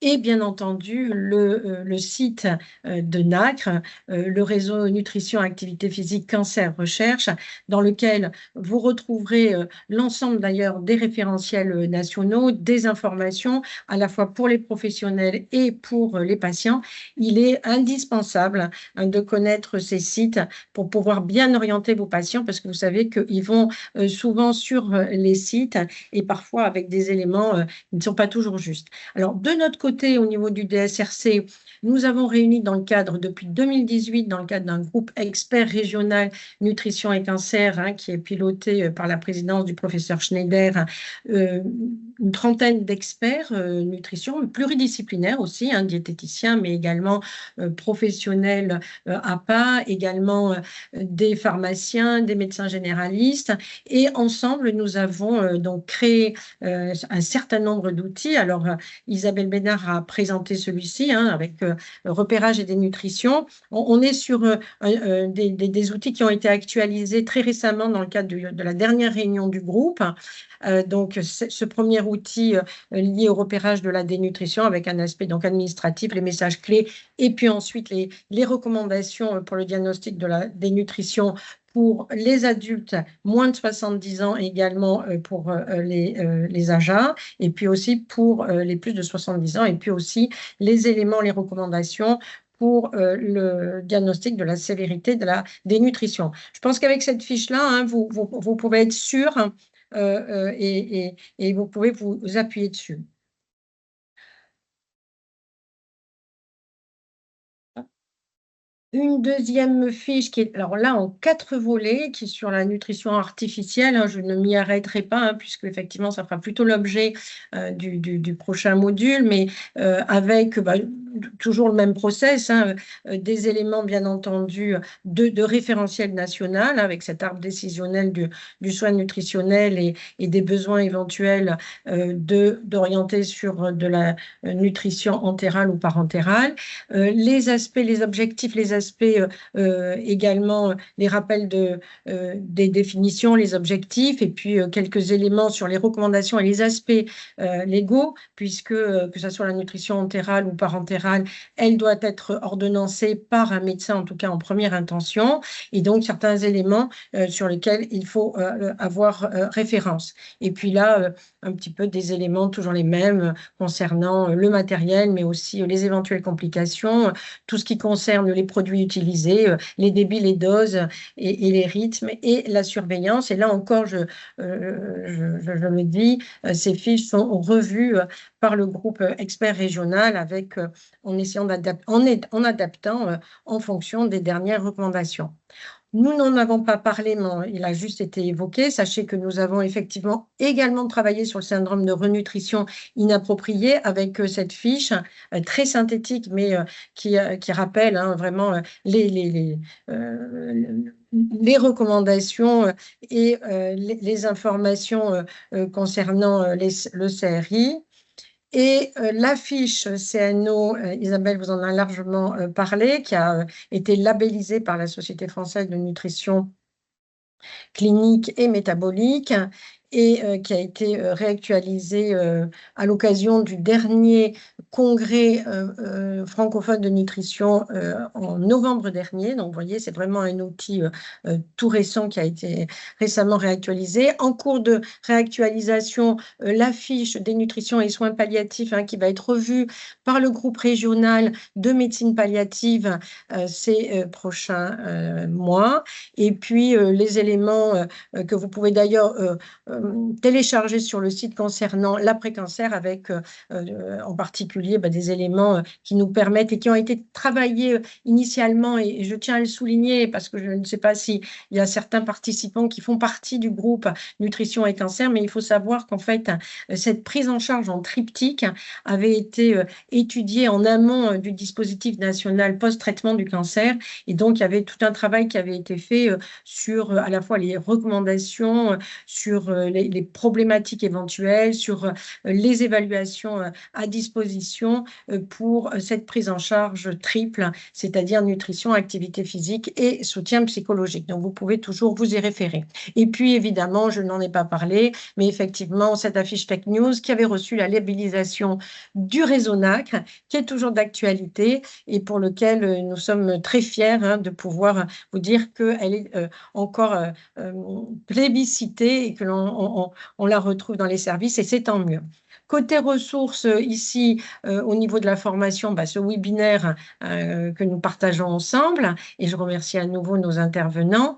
Et bien entendu, le site de NACRE, le réseau Nutrition, Activité Physique, Cancer, Recherche, dans lequel vous retrouverez l'ensemble d'ailleurs des référentiels nationaux, des informations à la fois pour les professionnels et pour les patients. Il est indispensable hein, de connaître ces sites pour pouvoir bien orienter vos patients parce que vous savez qu'ils vont souvent sur les sites et parfois avec des éléments qui ne sont pas toujours justes. Alors, de notre côté, au niveau du DSRC, nous avons réuni dans le cadre, depuis 2018, dans le cadre d'un groupe expert régional nutrition et cancer, hein, qui est piloté par la présidence du professeur Schneider, une trentaine d'experts nutrition, pluridisciplinaires aussi, hein, diététiciens, mais également professionnels APA, également des pharmaciens, des médecins généralistes. Et ensemble, nous avons donc créé un certain nombre d'outils. Alors, Isabelle Bénard a présenté celui-ci, avec repérage et dénutrition. On est sur des outils qui ont été actualisés très récemment dans le cadre de la dernière réunion du groupe. Donc, ce premier outil lié au repérage de la dénutrition avec un aspect donc administratif, les messages clés, et puis ensuite les recommandations pour le diagnostic de la dénutrition pour les adultes moins de 70 ans et également pour les AJA, et puis aussi pour les plus de 70 ans, et puis aussi les éléments, les recommandations pour le diagnostic de la sévérité de la dénutrition. Je pense qu'avec cette fiche-là, vous pouvez être sûr et vous pouvez vous appuyer dessus. Une deuxième fiche qui est, alors là, en 4 volets, qui est sur la nutrition artificielle. Je ne m'y arrêterai pas, puisque effectivement, ça fera plutôt l'objet du prochain module, mais avec toujours le même process, des éléments, bien entendu, de référentiel national, avec cet arbre décisionnel du soin nutritionnel et des besoins éventuels d'orienter sur de la nutrition entérale ou parentérale. Les aspects, les objectifs, les aspects également, les rappels des définitions, les objectifs, et puis quelques éléments sur les recommandations et les aspects légaux, puisque que ce soit la nutrition entérale ou parentérale, elle doit être ordonnancée par un médecin, en tout cas en première intention, et donc certains éléments sur lesquels il faut avoir référence. Et puis là, un petit peu des éléments toujours les mêmes concernant le matériel, mais aussi les éventuelles complications, tout ce qui concerne les produits utilisés, les débits, les doses et les rythmes et la surveillance. Et là encore, je le dis, ces fiches sont revues par le groupe expert régional en adaptant en fonction des dernières recommandations. Nous n'en avons pas parlé, mais il a juste été évoqué. Sachez que nous avons effectivement également travaillé sur le syndrome de renutrition inappropriée avec cette fiche très synthétique, mais qui rappelle vraiment les recommandations et les informations concernant le CRI. Et la fiche CNO, Isabelle vous en a largement parlé, qui a été labellisée par la Société française de nutrition clinique et métabolique et qui a été réactualisée à l'occasion du dernier congrès francophone de nutrition en novembre dernier. Donc, vous voyez, c'est vraiment un outil tout récent qui a été récemment réactualisé. En cours de réactualisation, la fiche des nutritions et soins palliatifs qui va être revue par le groupe régional de médecine palliative ces prochains mois. Et puis, les éléments que vous pouvez d'ailleurs télécharger sur le site concernant l'après-cancer avec en particulier des éléments qui nous permettent et qui ont été travaillés initialement, et je tiens à le souligner parce que je ne sais pas s'il y a certains participants qui font partie du groupe nutrition et cancer, mais il faut savoir qu'en fait cette prise en charge en triptyque avait été étudiée en amont du dispositif national post-traitement du cancer, et donc il y avait tout un travail qui avait été fait sur à la fois les recommandations, sur les problématiques éventuelles, sur les évaluations à disposition pour cette prise en charge triple, c'est-à-dire nutrition, activité physique et soutien psychologique. Donc, vous pouvez toujours vous y référer. Et puis, évidemment, je n'en ai pas parlé, mais effectivement, cette affiche fake news qui avait reçu la labellisation du réseau NACRE, qui est toujours d'actualité et pour lequel nous sommes très fiers de pouvoir vous dire qu'elle est encore plébiscitée et que on la retrouve dans les services, et c'est tant mieux. Côté ressources, ici, au niveau de la formation, ce webinaire que nous partageons ensemble, et je remercie à nouveau nos intervenants.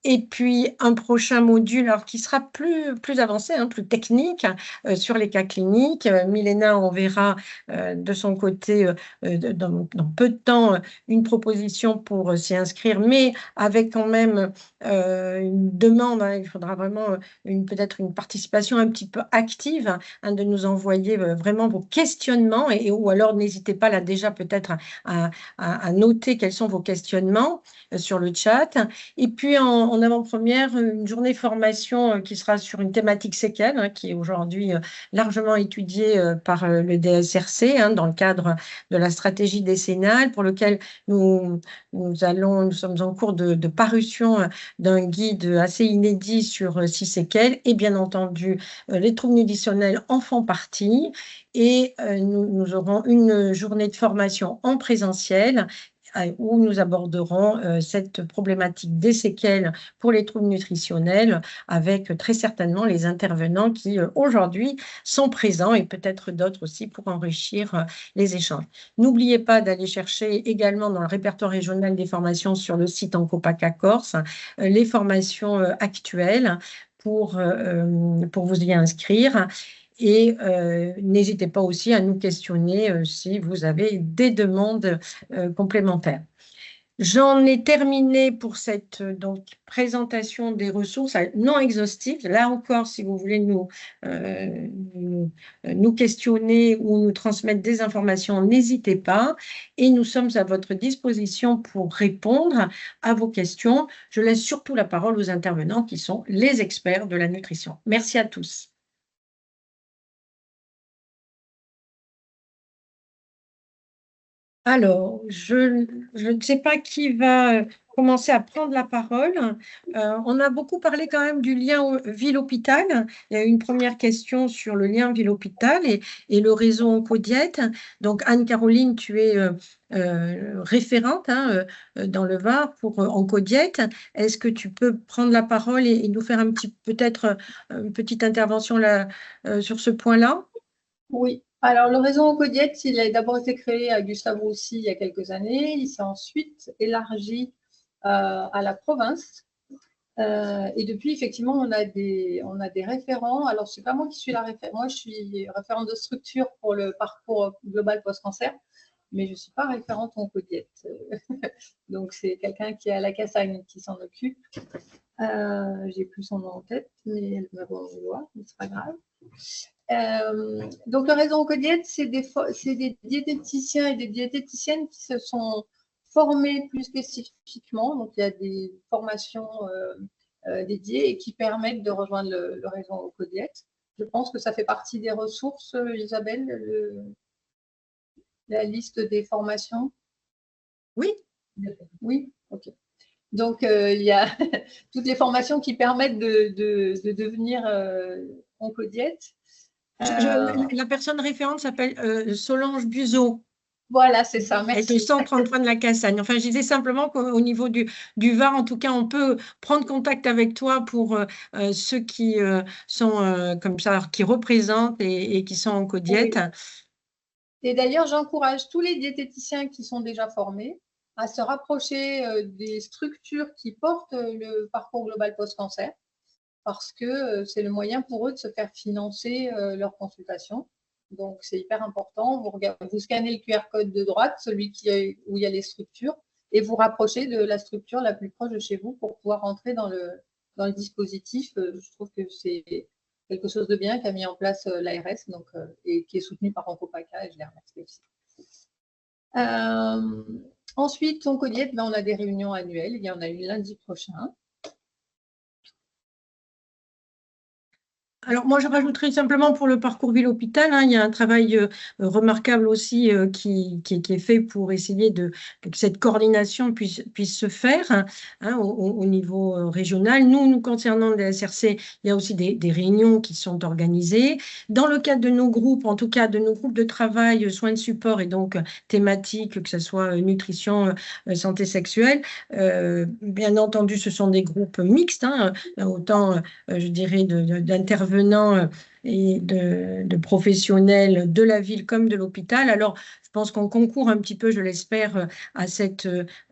Et puis, un prochain module qui sera plus avancé, plus technique sur les cas cliniques. Milena enverra de son côté, dans peu de temps, une proposition pour s'y inscrire, mais avec quand même une demande. Il faudra vraiment peut-être une participation un petit peu active, de nous envoyer vraiment vos questionnements, ou alors n'hésitez pas là déjà peut-être à noter quels sont vos questionnements sur le chat. Et puis, en en avant-première une journée formation qui sera sur une thématique séquelles, hein, qui est aujourd'hui largement étudiée par le DSRC dans le cadre de la stratégie décennale, pour lequel nous sommes en cours de parution d'un guide assez inédit sur 6 séquelles, et bien entendu les troubles nutritionnels en font partie. Et nous aurons une journée de formation en présentiel où nous aborderons cette problématique des séquelles pour les troubles nutritionnels avec très certainement les intervenants qui aujourd'hui sont présents et peut-être d'autres aussi pour enrichir les échanges. N'oubliez pas d'aller chercher également dans le répertoire régional des formations sur le site Encopaca Corse les formations actuelles pour vous y inscrire. Et n'hésitez pas aussi à nous questionner si vous avez des demandes complémentaires. J'en ai terminé pour cette présentation des ressources non exhaustives. Là encore, si vous voulez nous questionner ou nous transmettre des informations, n'hésitez pas. Et nous sommes à votre disposition pour répondre à vos questions. Je laisse surtout la parole aux intervenants qui sont les experts de la nutrition. Merci à tous. Alors, je ne sais pas qui va commencer à prendre la parole. On a beaucoup parlé quand même du lien ville-hôpital. Il y a eu une première question sur le lien ville-hôpital et le réseau Oncodiète. Donc, Anne-Caroline, tu es référente dans le Var pour Oncodiète. Est-ce que tu peux prendre la parole et nous faire peut-être une petite intervention là, sur ce point-là? Oui. Alors, le réseau Oncodiète, il a d'abord été créé à Gustave Roussy il y a quelques années. Il s'est ensuite élargi à la province. Et depuis, effectivement, on a des référents. Alors, ce n'est pas moi qui suis la référente. Moi, je suis référente de structure pour le parcours global post-cancer, mais je ne suis pas référente Oncodiète. Donc, c'est quelqu'un qui est à la Cassagne qui s'en occupe. J'ai plus son nom en tête, mais elle va voir le voir, mais c'est pas grave. Donc, le réseau Oncodiète, c'est des diététiciens et des diététiciennes qui se sont formés plus spécifiquement. Donc, il y a des formations dédiées et qui permettent de rejoindre le réseau Oncodiète. Je pense que ça fait partie des ressources, Isabelle, la liste des formations. Oui. Oui, ok. Donc, il y a toutes les formations qui permettent de devenir Oncodiète. La personne référente s'appelle Solange Buzeau. Voilà, c'est ça. Merci. Elle est au 133 de la Cassagne. Enfin, je disais simplement qu'au niveau du Var, en tout cas, on peut prendre contact avec toi pour ceux qui sont comme ça, qui représentent et qui sont Oncodiète. Oui. Et d'ailleurs, j'encourage tous les diététiciens qui sont déjà formés à se rapprocher des structures qui portent le parcours global post-cancer, parce que c'est le moyen pour eux de se faire financer leurs consultations. Donc, c'est hyper important. Vous scannez le QR code de droite, celui où il y a les structures, et vous rapprochez de la structure la plus proche de chez vous pour pouvoir entrer dans le dispositif. Je trouve que c'est quelque chose de bien qu'a mis en place l'ARS et qui est soutenu par Encopaca, et je les remercie aussi. Ensuite, Oncodiète, on a des réunions annuelles. Il y en a une lundi prochain. Alors, moi, je rajouterais simplement pour le parcours ville-hôpital, il y a un travail remarquable aussi qui est fait pour essayer que cette coordination puisse se faire au niveau régional. Nous concernant le SRC, il y a aussi des réunions qui sont organisées. Dans le cadre de nos groupes, en tout cas de nos groupes de travail, soins de support et donc thématiques, que ce soit nutrition, santé sexuelle, bien entendu, ce sont des groupes mixtes, autant, je dirais, d'intervenants et de professionnels de la ville comme de l'hôpital. Alors, je pense qu'on concourt un petit peu, je l'espère, à cette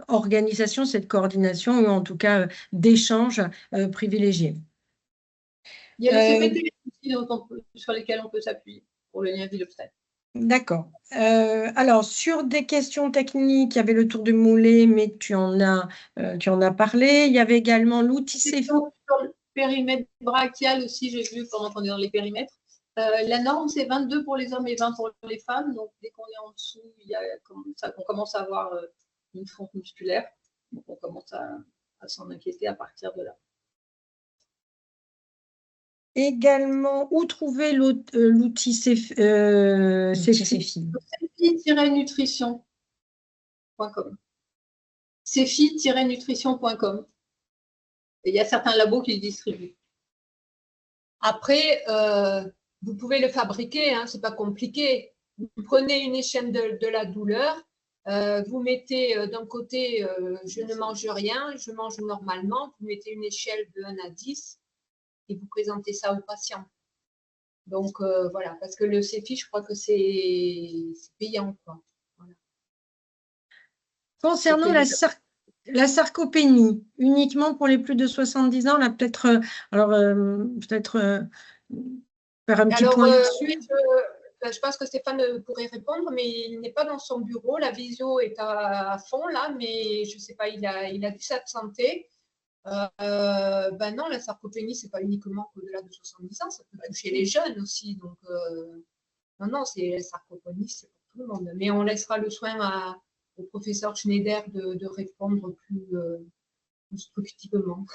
organisation, cette coordination, ou en tout cas d'échanges privilégiés. Il y a les CPT sur lesquels on peut s'appuyer pour le lien ville-hôpital. D'accord. Alors, sur des questions techniques, il y avait le tour de Moulay, mais tu en as parlé. Il y avait également l'outil CFO. Périmètre brachial aussi, j'ai vu pendant qu'on est dans les périmètres. La norme, c'est 22 pour les hommes et 20 pour les femmes. Donc, dès qu'on est en dessous, on commence à avoir une fonte musculaire. Donc, on commence à s'en inquiéter à partir de là. Également, où trouver l'outil CEFI? CEFI-nutrition.com. CEFI-nutrition.com. Et il y a certains labos qui le distribuent. Après, vous pouvez le fabriquer, hein, c'est pas compliqué. Vous prenez une échelle de la douleur, vous mettez d'un côté je ne mange rien, je mange normalement, vous mettez une échelle de 1 à 10 et vous présentez ça au patient. Donc voilà, parce que le CEFI, je crois que c'est payant, quoi. Voilà. Concernant la sarcopénie, uniquement pour les plus de 70 ans, là peut-être faire un petit point là-dessus. Je pense que Stéphane pourrait répondre, mais il n'est pas dans son bureau. La visio est à fond là, mais je ne sais pas, il a dû s'absenter. Ben non, la sarcopénie, ce n'est pas uniquement au-delà de 70 ans, ça peut toucher les jeunes aussi. Donc, non, la sarcopénie, c'est pour tout le monde. Mais on laissera le soin au professeur Schneider de répondre plus constructivement.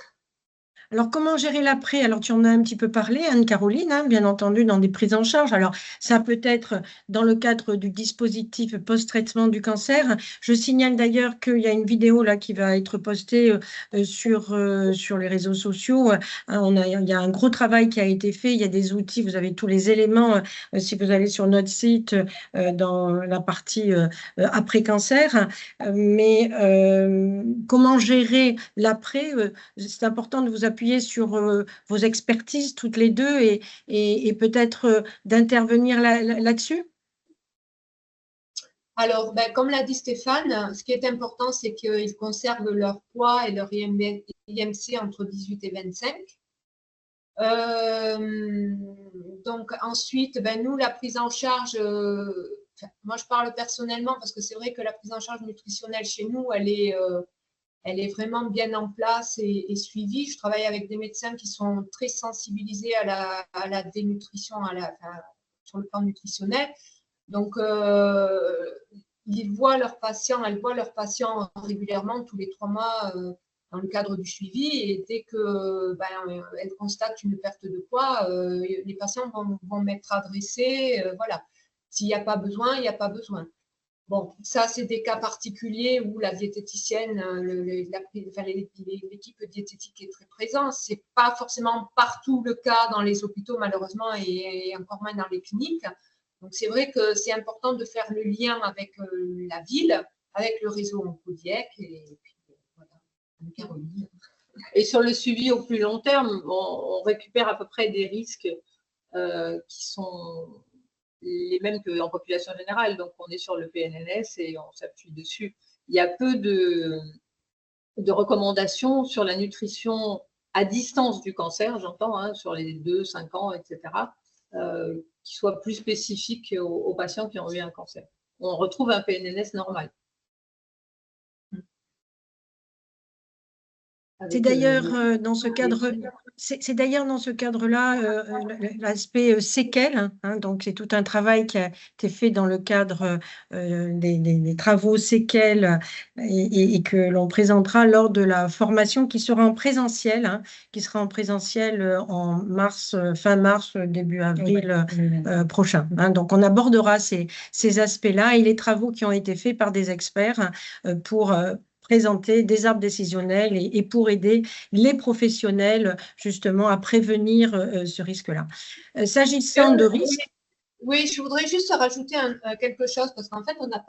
Alors, comment gérer l'après? Alors, tu en as un petit peu parlé, Anne-Caroline, hein, bien entendu, dans des prises en charge. Alors, ça peut être dans le cadre du dispositif post-traitement du cancer. Je signale d'ailleurs qu'il y a une vidéo là qui va être postée sur les réseaux sociaux. Il y a un gros travail qui a été fait. Il y a des outils, vous avez tous les éléments si vous allez sur notre site dans la partie après-cancer. Mais comment gérer l'après? C'est important de vous appuyer sur vos expertises toutes les deux et peut-être d'intervenir là-dessus. Alors, comme l'a dit Stéphane, ce qui est important, c'est qu'ils conservent leur poids et leur IMC entre 18 et 25. Donc, ensuite, nous, la prise en charge, moi, je parle personnellement parce que c'est vrai que la prise en charge nutritionnelle chez nous, elle est vraiment bien en place et suivie. Je travaille avec des médecins qui sont très sensibilisés à la dénutrition, sur le plan nutritionnel. Donc, elles voient leurs patients régulièrement, tous les 3 mois, dans le cadre du suivi. Et dès qu'elles constatent une perte de poids, les patients vont m'être adressés. Voilà. S'il n'y a pas besoin, il n'y a pas besoin. Bon, ça, c'est des cas particuliers où la diététicienne, l'équipe diététique est très présente. Ce n'est pas forcément partout le cas dans les hôpitaux, malheureusement, et encore moins dans les cliniques. Donc, c'est vrai que c'est important de faire le lien avec la ville, avec le réseau Oncodiec. Et puis, voilà, Caroline. Et sur le suivi au plus long terme, on récupère à peu près des risques qui sont les mêmes qu'en population générale. Donc, on est sur le PNNS et on s'appuie dessus. Il y a peu de recommandations sur la nutrition à distance du cancer, j'entends, hein, sur les 2-5 ans, etc., qui soient plus spécifiques aux patients qui ont eu un cancer. On retrouve un PNNS normal. C'est d'ailleurs dans ce cadre, là l'aspect séquelles. Hein, donc, c'est tout un travail qui a été fait dans le cadre des travaux séquelles et que l'on présentera lors de la formation qui sera en présentiel, en mars, fin mars, début avril prochain. Hein, donc, on abordera ces aspects-là et les travaux qui ont été faits par des experts pour présenter des arbres décisionnels et pour aider les professionnels justement à prévenir ce risque-là. S'agissant de risques… Oui, je voudrais juste rajouter quelque chose parce qu'en fait, on n'a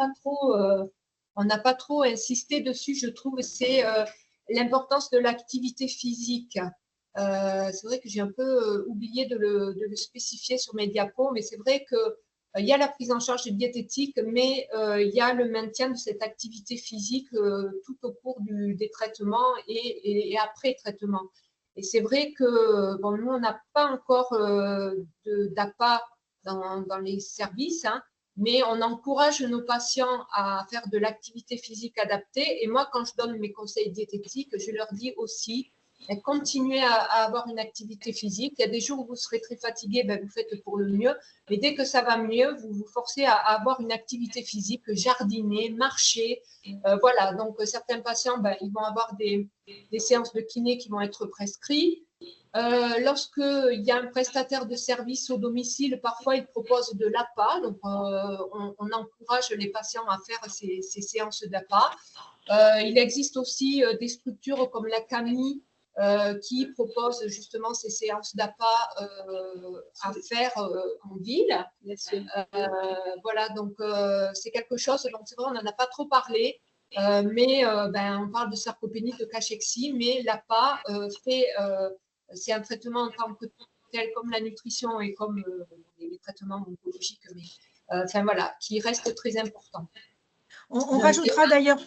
pas trop insisté dessus, je trouve, c'est l'importance de l'activité physique. C'est vrai que j'ai un peu oublié de le spécifier sur mes diapos, mais c'est vrai que il y a la prise en charge diététique, mais il y a le maintien de cette activité physique tout au cours des traitements et après traitement. Et c'est vrai que nous, on n'a pas encore d'APA dans les services, hein, mais on encourage nos patients à faire de l'activité physique adaptée. Et moi, quand je donne mes conseils diététiques, je leur dis aussi et continuez à avoir une activité physique. Il y a des jours où vous serez très fatigué, ben, vous faites pour le mieux. Mais dès que ça va mieux, vous vous forcez à avoir une activité physique, jardiner, marcher. Voilà, donc certains patients, ben, ils vont avoir des séances de kiné qui vont être prescrites. Lorsqu'il y a un prestataire de service au domicile, parfois il propose de l'APA. Donc, on encourage les patients à faire ces séances d'APA. Il existe aussi des structures comme la CAMI qui proposent justement ces séances d'APA à faire en ville. Voilà, donc c'est quelque chose, donc c'est vrai, on n'en a pas trop parlé, mais ben, on parle de sarcopénie, de cachexie, mais l'APA c'est un traitement en tant que tel, comme la nutrition et comme les traitements oncologiques, mais enfin voilà, qui reste très important. On rajoutera d'ailleurs.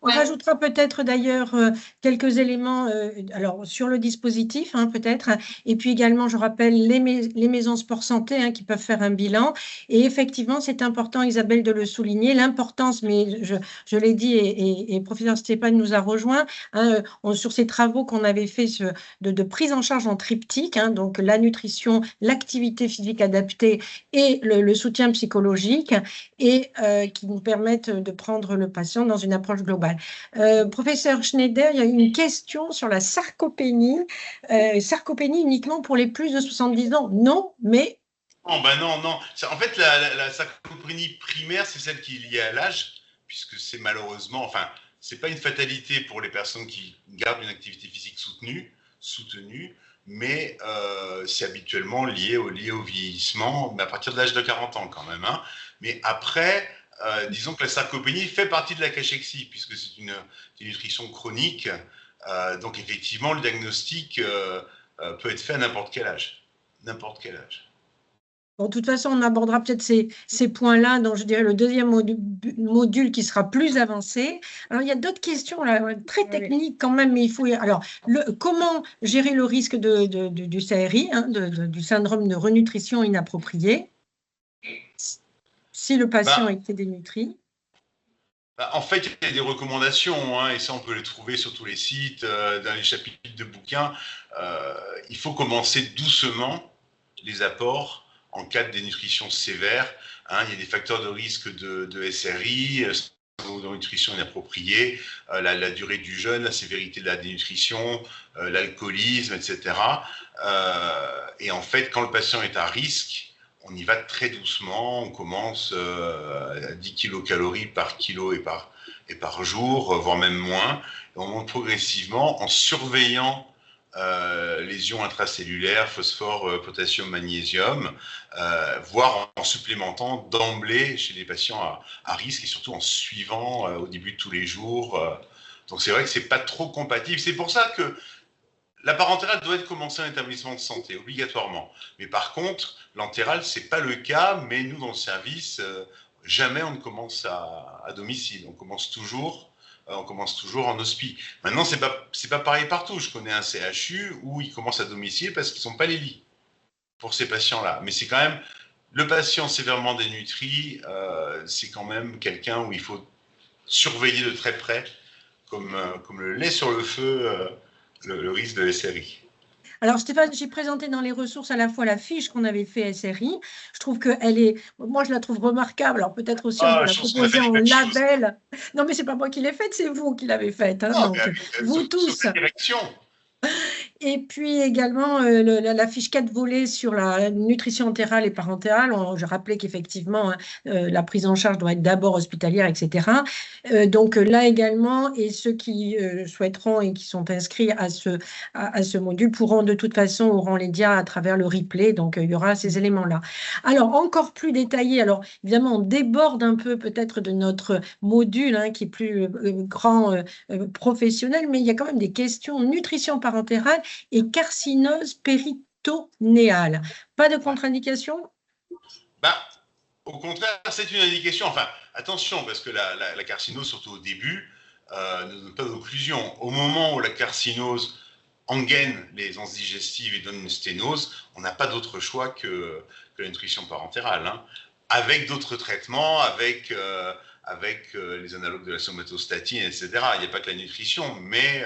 On rajoutera peut-être d'ailleurs quelques éléments alors, sur le dispositif, hein, peut-être. Et puis également, je rappelle les maisons sport santé hein, qui peuvent faire un bilan. Et effectivement, c'est important, Isabelle, de le souligner, l'importance, mais je l'ai dit et professeur Stéphane nous a rejoint hein, sur ces travaux qu'on avait fait de prise en charge en triptyque, hein, donc la nutrition, l'activité physique adaptée et le soutien psychologique, et qui nous permettent de prendre le patient dans une approche globale. Professeur Schneider, il y a une question sur la sarcopénie. Sarcopénie uniquement pour les plus de 70 ans? Non, mais... Non, ben non. En fait, la sarcopénie primaire, c'est celle qui est liée à l'âge, puisque c'est malheureusement, enfin, c'est pas une fatalité pour les personnes qui gardent une activité physique soutenue, mais c'est habituellement lié au vieillissement, mais à partir de l'âge de 40 ans quand même. Hein. Mais après... disons que la sarcopénie fait partie de la cachexie, puisque c'est une nutrition chronique. Donc, effectivement, le diagnostic peut être fait à n'importe quel âge. N'importe quel âge. Bon, de toute façon, on abordera peut-être ces points-là dans, je dirais, le deuxième module qui sera plus avancé. Alors, il y a d'autres questions là, très techniques quand même, mais il faut... Alors, comment gérer le risque du CRI, hein, du syndrome de renutrition inappropriée, si le patient était dénutri? En fait, il y a des recommandations, hein, et ça, on peut les trouver sur tous les sites, dans les chapitres de bouquins. Il faut commencer doucement les apports en cas de dénutrition sévère. Hein. Il y a des facteurs de risque de SRI, de nutrition inappropriée, la durée du jeûne, la sévérité de la dénutrition, l'alcoolisme, etc. Et en fait, quand le patient est à risque, on y va très doucement, on commence à 10 kilocalories par kilo et par jour, voire même moins. Et on monte progressivement en surveillant les ions intracellulaires, phosphore, potassium, magnésium, voire en supplémentant d'emblée chez les patients à risque et surtout en suivant au début de tous les jours. Donc c'est vrai que ce n'est pas trop compatible. C'est pour ça que la parentérale doit être commencée en établissement de santé, obligatoirement. Mais par contre, l'entérale, ce n'est pas le cas, mais nous, dans le service, jamais on ne commence à domicile. On commence toujours en hospice. Maintenant, ce n'est pas pareil partout. Je connais un CHU où ils commencent à domicile parce qu'ils n'ont pas les lits pour ces patients-là. Mais c'est quand même, le patient sévèrement dénutri, c'est quand même quelqu'un où il faut surveiller de très près, comme le lait sur le feu, le risque de SRI. Alors Stéphane, j'ai présenté dans les ressources à la fois la fiche qu'on avait fait SRI. Je trouve qu'elle est, moi je la trouve remarquable. Alors peut-être aussi on peut la proposer en label. Non mais c'est pas moi qui l'ai faite, c'est vous qui l'avez faite. Hein, donc, vous tous. Et puis également la fiche 4 volets sur la nutrition entérale et parentérale. Je rappelais qu'effectivement, hein, la prise en charge doit être d'abord hospitalière, etc. Donc là également, et ceux qui souhaiteront et qui sont inscrits à ce module pourront de toute façon, auront les dias à travers le replay. Donc il y aura ces éléments-là. Alors encore plus détaillé, alors évidemment on déborde un peu peut-être de notre module hein, qui est plus grand professionnel, mais il y a quand même des questions nutrition parentérale et carcinose péritonéale. Pas de contre-indication? Au contraire, c'est une indication. Enfin, attention, parce que la carcinose, surtout au début, ne donne pas d'occlusion. Au moment où la carcinose engaine les anses digestives et donne une sténose, on n'a pas d'autre choix que la nutrition parentérale. Hein. Avec d'autres traitements, avec les analogues de la somatostatine, etc. Il n'y a pas que la nutrition, mais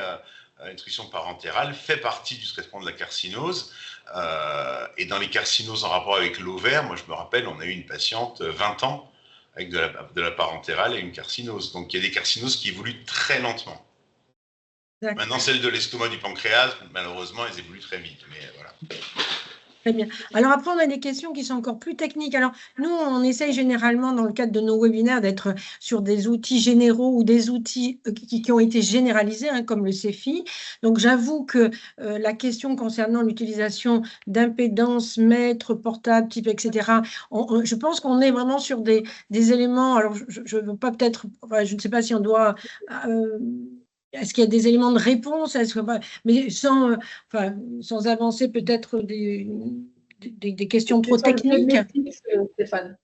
la nutrition parentérale fait partie du traitement de la carcinose. Et dans les carcinoses en rapport avec l'ovaire, moi je me rappelle, on a eu une patiente 20 ans avec de la parentérale et une carcinose. Donc il y a des carcinoses qui évoluent très lentement. Maintenant, celles de l'estomac, du pancréas, malheureusement, elles évoluent très vite. Mais voilà. Très bien. Alors après, on a des questions qui sont encore plus techniques. Alors nous, on essaye généralement dans le cadre de nos webinaires d'être sur des outils généraux ou des outils qui ont été généralisés, hein, comme le CEFI. Donc j'avoue que la question concernant l'utilisation d'impédance, mètres, portables, type, etc., je pense qu'on est vraiment sur des éléments. Alors je ne veux pas peut-être, enfin, je ne sais pas si on doit... est-ce qu'il y a des éléments de réponse, mais sans avancer peut-être des questions trop techniques. Stéphane.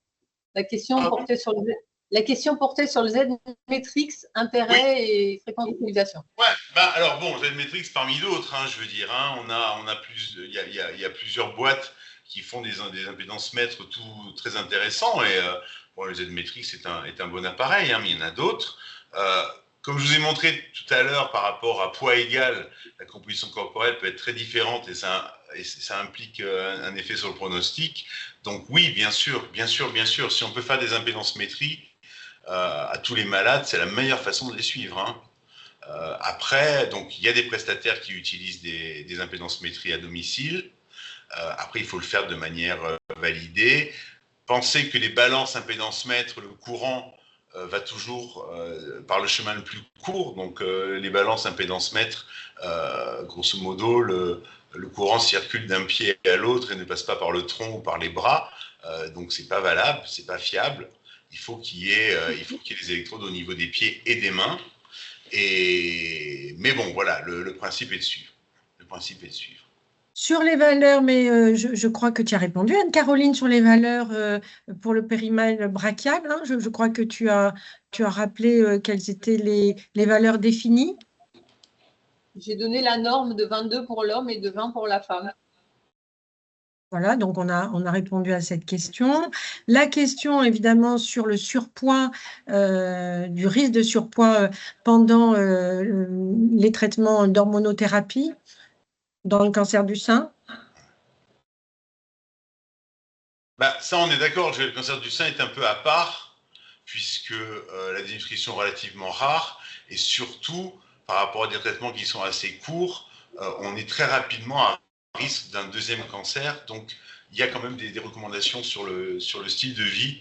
La question portait sur le Z-Matrix, intérêt et fréquence d'utilisation. Ouais, alors bon, Z-Matrix parmi d'autres, hein, je veux dire, hein, il y a plusieurs boîtes qui font des impédances mètres tout très intéressants, et bon, le Z-Matrix est un bon appareil, hein, mais il y en a d'autres. Comme je vous ai montré tout à l'heure, par rapport à poids égal, la composition corporelle peut être très différente et ça implique un effet sur le pronostic. Donc oui, bien sûr, si on peut faire des impédances-métrie à tous les malades, c'est la meilleure façon de les suivre, hein. Après, donc, il y a des prestataires qui utilisent des impédances-métrie à domicile. Après, il faut le faire de manière validée. Pensez que les balances impédance-mètre, le courant, va toujours par le chemin le plus court. Donc, les balances impédance-mètre, grosso modo, le courant circule d'un pied à l'autre et ne passe pas par le tronc ou par les bras. Donc, c'est pas valable, c'est pas fiable. Il faut qu'il y ait des électrodes au niveau des pieds et des mains. Mais bon, voilà, le principe est de suivre. Sur les valeurs, mais je crois que tu as répondu, Anne-Caroline, sur les valeurs pour le périmètre brachial, hein, je crois que tu as rappelé quelles étaient les valeurs définies. J'ai donné la norme de 22 pour l'homme et de 20 pour la femme. Voilà, donc on a répondu à cette question. La question, évidemment, sur le surpoids, du risque de surpoids pendant les traitements d'hormonothérapie dans le cancer du sein. Ça, on est d'accord, le cancer du sein est un peu à part, puisque la dénutrition est relativement rare, et surtout, par rapport à des traitements qui sont assez courts, on est très rapidement à risque d'un deuxième cancer. Donc, il y a quand même des recommandations sur le style de vie,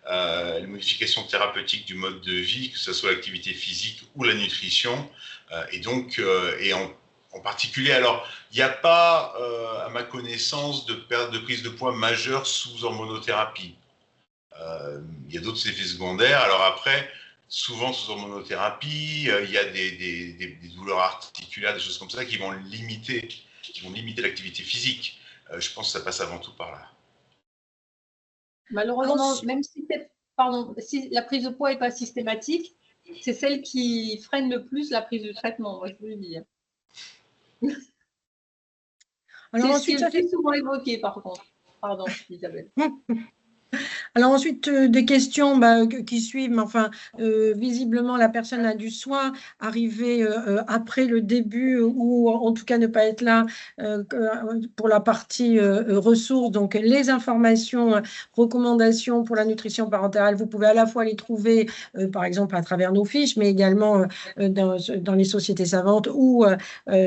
les modifications thérapeutiques du mode de vie, que ce soit l'activité physique ou la nutrition. Et donc, en particulier, alors, il n'y a pas, à ma connaissance, de perte de prise de poids majeure sous hormonothérapie. Il y a d'autres effets secondaires. Alors après, souvent sous hormonothérapie, il y a des douleurs articulaires, des choses comme ça qui vont limiter l'activité physique. Je pense que ça passe avant tout par là. Malheureusement, même si la prise de poids n'est pas systématique, c'est celle qui freine le plus la prise du traitement, moi je vous le dis. C'est ce qui est le plus souvent évoqué, par contre. Pardon, Isabelle. Alors ensuite, des questions qui suivent, mais enfin, visiblement, la personne a dû soit arriver après le début ou en tout cas ne pas être là pour la partie ressources. Donc, les informations, recommandations pour la nutrition parentale, vous pouvez à la fois les trouver, par exemple, à travers nos fiches, mais également dans les sociétés savantes ou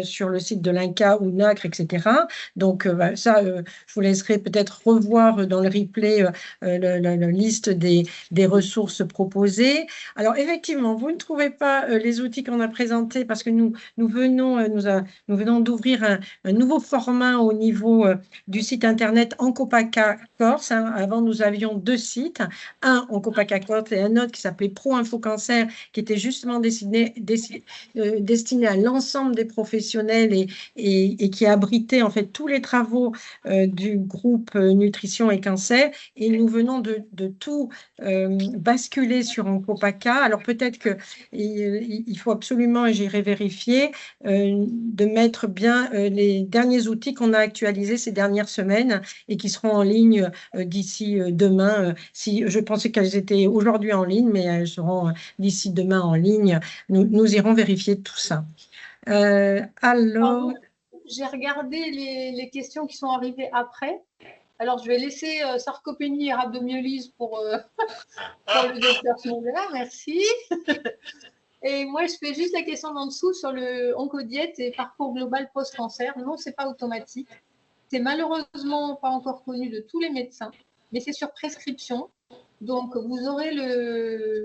sur le site de l'INCA ou NACRE, etc. Donc, ça, je vous laisserai peut-être revoir dans le replay la liste des ressources proposées. Alors, effectivement, vous ne trouvez pas les outils qu'on a présentés parce que nous venons d'ouvrir un nouveau format au niveau du site internet Oncopaca Corse. Hein. Avant, nous avions 2 sites, un Oncopaca Corse et un autre qui s'appelait Pro Info Cancer, qui était justement destiné à l'ensemble des professionnels et qui abritait en fait tous les travaux du groupe Nutrition et Cancer. Et nous venons de tout basculer sur Oncopaca. Alors peut-être qu'il faut absolument, et j'irai vérifier, de mettre bien les derniers outils qu'on a actualisés ces dernières semaines et qui seront en ligne d'ici demain. Je pensais qu'elles étaient aujourd'hui en ligne, mais elles seront d'ici demain en ligne. Nous irons vérifier tout ça. Alors, j'ai regardé les questions qui sont arrivées après. Alors, je vais laisser sarcopénie et rhabdomyolyse pour le docteur Schneider, merci. Et moi, je fais juste la question d'en dessous sur le oncodiète et parcours global post-cancer. Non, ce n'est pas automatique. C'est malheureusement pas encore connu de tous les médecins, mais c'est sur prescription. Donc, vous aurez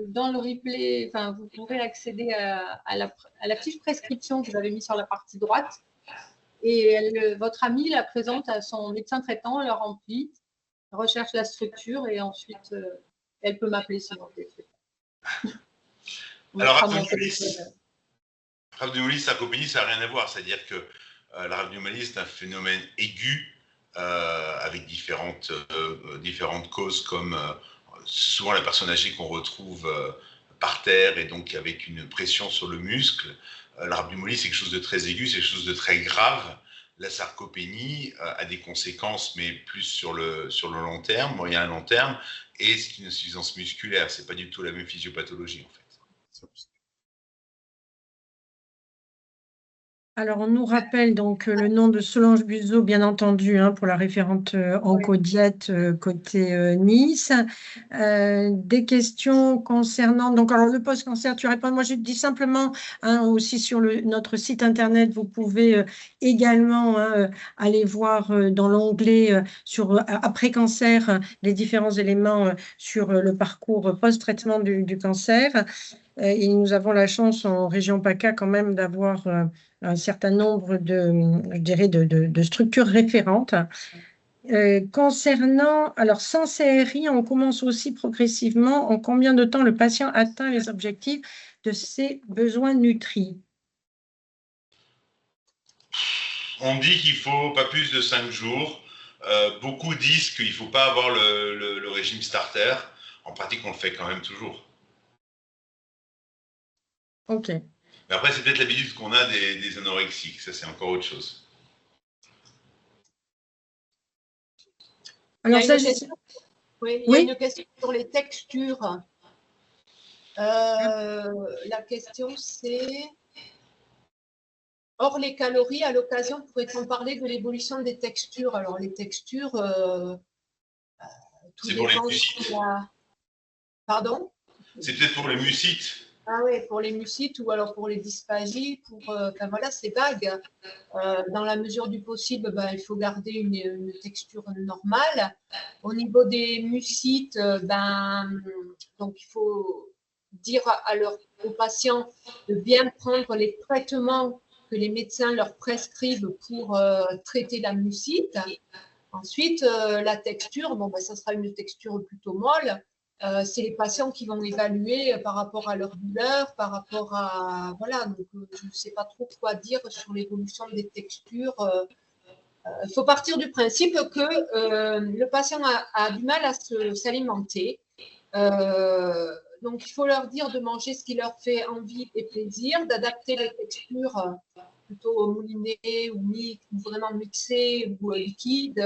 dans le replay, enfin, vous pourrez accéder à la fiche prescription que vous avez mise sur la partie droite. Et votre ami la présente à son médecin traitant, elle le remplit, recherche la structure et ensuite, elle peut m'appeler sinon je l'ai fait. Alors, rhabdomyolyse, sarcopénie, ça n'a rien à voir. C'est-à-dire que la rhabdomyolyse, c'est un phénomène aigu avec différentes causes, comme souvent la personne âgée qu'on retrouve par terre et donc avec une pression sur le muscle. La rhabdomyolyse, c'est quelque chose de très aigu, c'est quelque chose de très grave. La sarcopénie a des conséquences, mais plus sur le long terme, moyen à long terme, et c'est une insuffisance musculaire. C'est pas du tout la même physiopathologie, en fait. Alors, on nous rappelle donc le nom de Solange Buzeau, bien entendu, hein, pour la référente oncodiète côté Nice. Des questions concernant, donc, alors le post-cancer, tu réponds. Moi, je te dis simplement, hein, aussi sur notre site internet, vous pouvez également aller voir dans l'onglet sur après-cancer les différents éléments sur le parcours post-traitement du cancer. Et nous avons la chance en région PACA quand même d'avoir un certain nombre je dirais, de structures référentes. Concernant, alors sans CRI, on commence aussi progressivement. En combien de temps le patient atteint les objectifs de ses besoins nutris? On dit qu'il faut pas plus de 5 jours. Beaucoup disent qu'il ne faut pas avoir le régime starter. En pratique, on le fait quand même toujours. Ok. Mais après, c'est peut-être l'habitude qu'on a des anorexiques. Ça, c'est encore autre chose. Alors, il y a une question sur les textures. La question, c'est... Hors les calories, à l'occasion, pourrait-on parler de l'évolution des textures? Alors, les textures... c'est pour les mucites. Pardon? C'est peut-être pour les mucites. Ah oui, pour les mucites ou alors pour les dysphagies. Enfin voilà, c'est vague. Dans la mesure du possible, il faut garder une texture normale. Au niveau des mucites, donc il faut dire aux patients de bien prendre les traitements que les médecins leur prescrivent pour traiter la mucite. Ensuite, la texture, ça sera une texture plutôt molle. C'est les patients qui vont évaluer par rapport à leur douleur, par rapport à... Voilà, donc je ne sais pas trop quoi dire sur l'évolution des textures. Il faut partir du principe que le patient a du mal à s'alimenter. Donc, il faut leur dire de manger ce qui leur fait envie et plaisir, d'adapter les textures plutôt moulinées ou vraiment mixées ou liquides.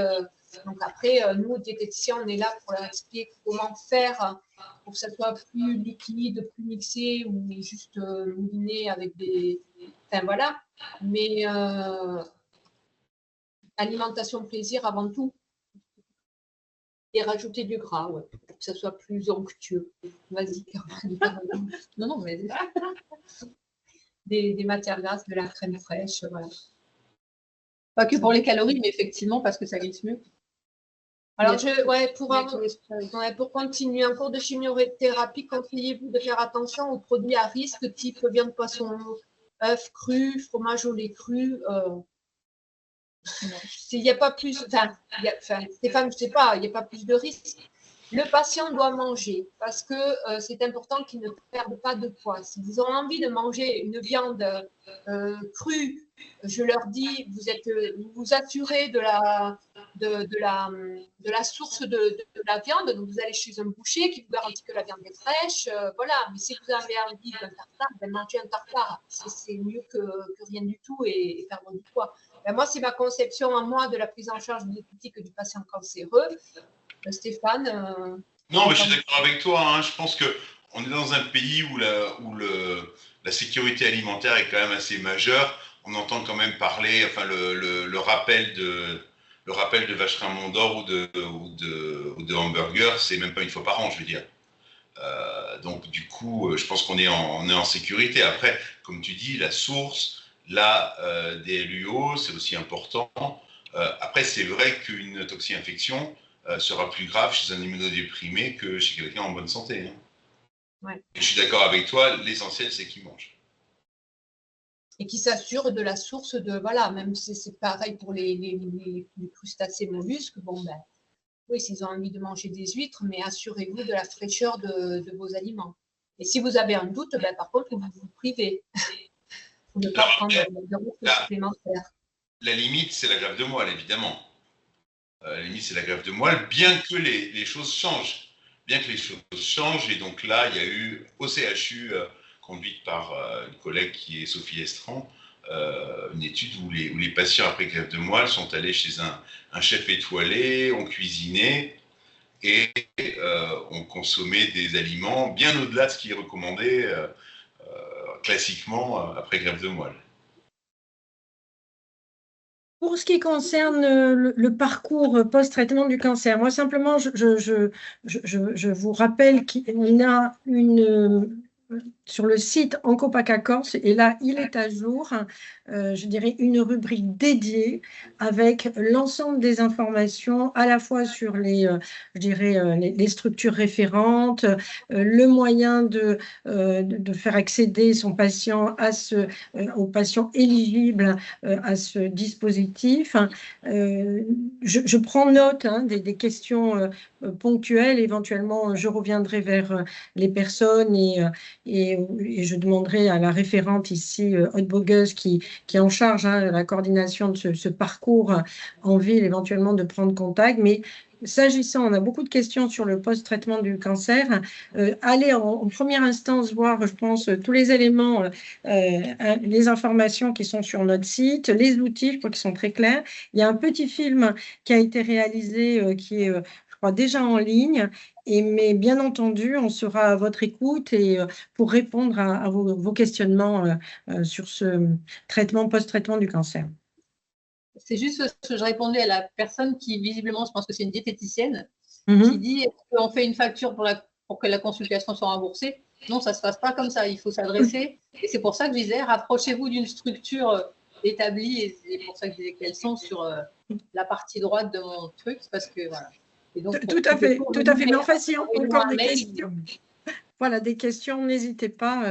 Donc après, nous, diététiciens, on est là pour leur expliquer comment faire pour que ça soit plus liquide, plus mixé ou juste mouliné avec des... Enfin, voilà. Mais alimentation plaisir avant tout. Et rajouter du gras, pour que ça soit plus onctueux. Vas-y, Caroline. Non, mais... Des matières grasses, de la crème fraîche, voilà. Pas que pour les calories, mais effectivement, parce que ça glisse mieux. Alors, pour continuer, en cours de chimiothérapie, conseillez-vous de faire attention aux produits à risque, type viande, poisson, œufs crus, fromage au lait cru. Il n'y a pas plus, Stéphane, je ne sais pas, il n'y a pas plus de risque. Le patient doit manger parce que c'est important qu'il ne perde pas de poids. S'ils ont envie de manger une viande crue, je leur dis, vous vous assurez de la source de la viande. Donc, vous allez chez un boucher qui vous garantit que la viande est fraîche. Voilà. Mais si vous avez envie d'un tartare, mangez un tartare. C'est mieux que rien du tout et perdre du poids. Moi, c'est ma conception en moi de la prise en charge diététique du patient cancéreux. Stéphane Non, mais je suis d'accord avec toi. Hein. Je pense qu'on est dans un pays où la sécurité alimentaire est quand même assez majeure. on entend quand même parler, enfin le rappel de Vacherin Mondor ou de hamburger, c'est même pas une fois par an, je veux dire. Donc du coup, je pense qu'on est en sécurité. Après, comme tu dis, la source, la DLUO, c'est aussi important. Après, c'est vrai qu'une toxi-infection sera plus grave chez un immunodéprimé que chez quelqu'un en bonne santé. Hein. Ouais. Je suis d'accord avec toi, l'essentiel, c'est qu'il mange. Et qui s'assure de la source de, voilà, même si c'est pareil pour les crustacés mollusques, bon ben, oui, s'ils ont envie de manger des huîtres, mais assurez-vous de la fraîcheur de vos aliments. Et si vous avez un doute, ben, par contre, vous vous privez. Pour ne pas prendre de risques supplémentaires. La limite, c'est la greffe de moelle, évidemment. La limite, c'est la greffe de moelle, bien que les choses changent. Bien que les choses changent. Et donc là, il y a eu au CHU, conduite par une collègue qui est Sophie Estran, une étude où les patients après greffe de moelle sont allés chez un chef étoilé, ont cuisiné et ont consommé des aliments bien au-delà de ce qui est recommandé classiquement après greffe de moelle. Pour ce qui concerne le parcours post-traitement du cancer, moi simplement, je vous rappelle qu'on a sur le site Oncopaca Corse, et là, il est à jour, je dirais, une rubrique dédiée avec l'ensemble des informations, à la fois sur je dirais, les structures référentes, le moyen de faire accéder son patient aux patients éligibles à ce dispositif. Je prends note des questions ponctuelles. Éventuellement, je reviendrai vers les personnes et je demanderai à la référente ici, Aude Bogueuse, qui est en charge de la coordination de ce parcours en ville, éventuellement de prendre contact. Mais s'agissant, on a beaucoup de questions sur le post-traitement du cancer. Allez en première instance voir, je pense, tous les éléments, les informations qui sont sur notre site, les outils, je crois qu'ils sont très clairs. Il y a un petit film qui a été réalisé, qui est, je crois, déjà en ligne. Mais bien entendu, on sera à votre écoute et pour répondre à vos questionnements sur ce traitement, post-traitement du cancer. C'est juste que je répondais à la personne qui, visiblement, je pense que c'est une diététicienne, qui dit qu'on fait une facture pour que la consultation soit remboursée. Non, ça ne se passe pas comme ça. Il faut s'adresser. Et c'est pour ça que je disais, rapprochez-vous d'une structure établie. Et c'est pour ça que je disais qu'elles sont sur la partie droite de mon truc. Parce que voilà. Et donc, tout à fait. Mais en fait, si on encore des questions. Voilà, des questions, n'hésitez pas.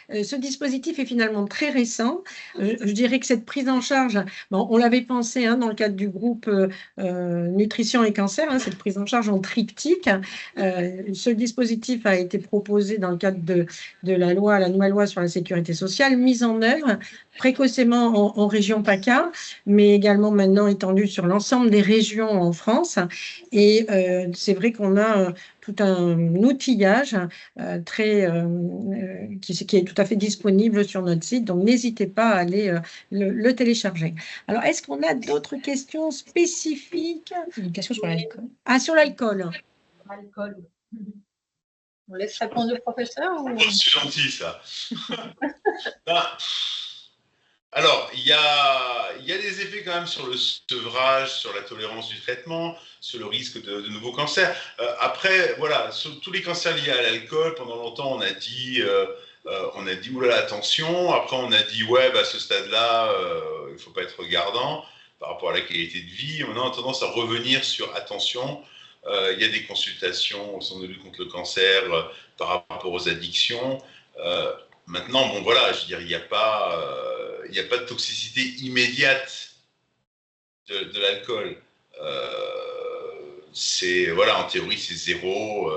Ce dispositif est finalement très récent. Je dirais que cette prise en charge, bon, on l'avait pensé dans le cadre du groupe Nutrition et Cancer, cette prise en charge en triptyque. Ce dispositif a été proposé dans le cadre de la nouvelle loi sur la sécurité sociale, mise en œuvre précocement en région PACA, mais également maintenant étendue sur l'ensemble des régions en France. Et c'est vrai qu'on a tout un outillage qui est tout à fait disponible sur notre site. Donc, n'hésitez pas à aller le télécharger. Alors, est-ce qu'on a d'autres questions spécifiques? Une question sur l'alcool. Ah, sur l'alcool. L'alcool. On laisse répondre le professeur ou... C'est gentil, ça. Alors, il y a des effets quand même sur le sevrage, sur la tolérance du traitement, sur le risque de nouveaux cancers. Après, voilà, sur tous les cancers liés à l'alcool, pendant longtemps, on a dit oulala, attention. Après, on a dit, ouais, à ce stade-là, il ne faut pas être regardant par rapport à la qualité de vie. Maintenant, on a tendance à revenir sur attention. Il y a des consultations au Centre de lutte contre le cancer par rapport aux addictions. Maintenant, bon, voilà, je veux dire, il n'y a pas de toxicité immédiate de l'alcool. En théorie, c'est zéro.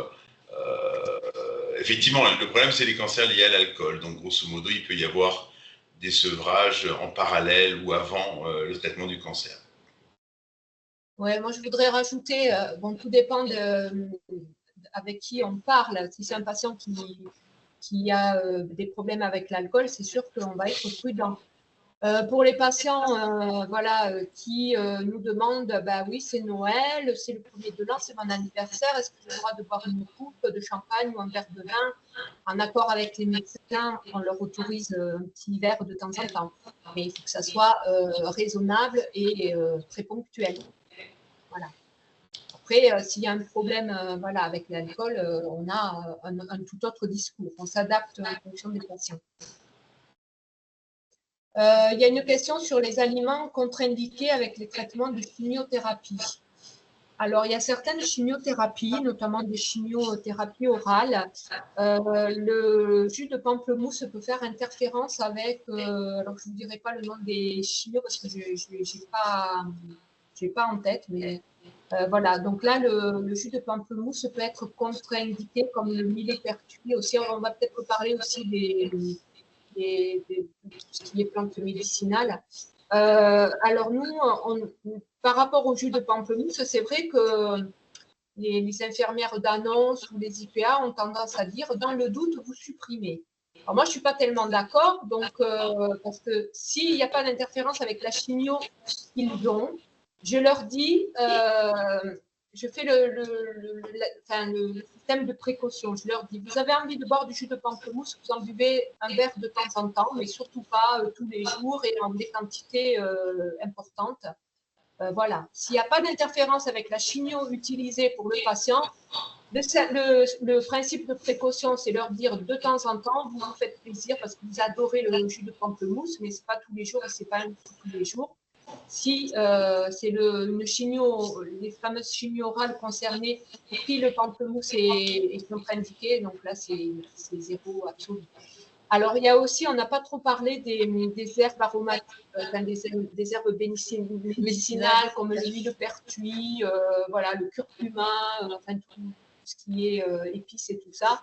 Effectivement, le problème, c'est les cancers liés à l'alcool. Donc, grosso modo, il peut y avoir des sevrages en parallèle ou avant le traitement du cancer. Ouais, moi, je voudrais rajouter, tout dépend avec qui on parle. Si c'est un patient qui a des problèmes avec l'alcool, c'est sûr qu'on va être prudent. Pour les patients voilà, qui nous demandent, bah oui, c'est Noël, c'est le 1er de l'an, c'est mon anniversaire, est-ce que j'ai le droit de boire une coupe de champagne ou un verre de vin? En accord avec les médecins, on leur autorise un petit verre de temps en temps. Mais il faut que ça soit raisonnable et très ponctuel. Voilà. Après, s'il y a un problème voilà, avec l'alcool, on a un tout autre discours. On s'adapte en fonction des patients. Il y a une question sur les aliments contre-indiqués avec les traitements de chimiothérapie. Alors, il y a certaines chimiothérapies, notamment des chimiothérapies orales. Le jus de pamplemousse peut faire interférence avec, alors je ne vous dirai pas le nom des chimios parce que je n'ai pas en tête, mais voilà. Donc là, le jus de pamplemousse peut être contre-indiqué comme le millepertuis aussi. On va peut-être parler aussi de tout ce qui est plantes médicinales. Alors nous, par rapport au jus de pamplemousse, c'est vrai que les infirmières d'annonce ou les IPA ont tendance à dire, dans le doute, vous supprimez. Alors moi, je ne suis pas tellement d'accord, donc, parce que s'il n'y a pas d'interférence avec la chimio qu'ils ont, je leur dis, je fais le système de précaution. Je leur dis, vous avez envie de boire du jus de pamplemousse, vous en buvez un verre de temps en temps, mais surtout pas tous les jours et en des quantités importantes. Voilà. S'il n'y a pas d'interférence avec la chimio utilisée pour le patient, le principe de précaution, c'est leur dire de temps en temps, vous vous faites plaisir parce que vous adorez le jus de pamplemousse, mais ce n'est pas tous les jours et ce n'est pas tous les jours. Si c'est une chimio, les fameuses chimios orales concernées, pour qui le pamplemousse est contre-indiqué, donc là, c'est zéro absolu. Alors, il y a aussi, on n'a pas trop parlé des herbes aromatiques, enfin, des herbes médicinales comme le millepertuis, voilà, le curcuma, enfin, tout ce qui est épices et tout ça.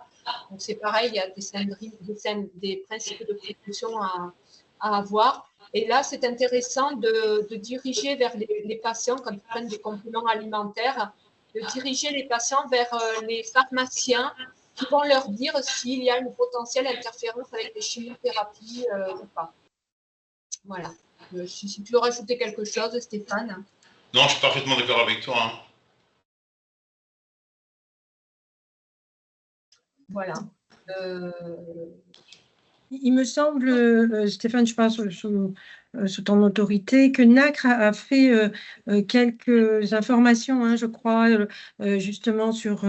Donc, c'est pareil, il y a des principes de précaution à avoir. Et là, c'est intéressant de diriger vers les patients, quand ils prennent des compléments alimentaires, de diriger les patients vers les pharmaciens qui vont leur dire s'il y a une potentielle interférence avec les chimiothérapies ou pas. Voilà. Si tu veux rajouter quelque chose, Stéphane. Non, je suis parfaitement d'accord avec toi. Hein. Voilà. Il me semble, Stéphane, je parle sous ton autorité, que NACRE a fait quelques informations, hein, je crois, justement sur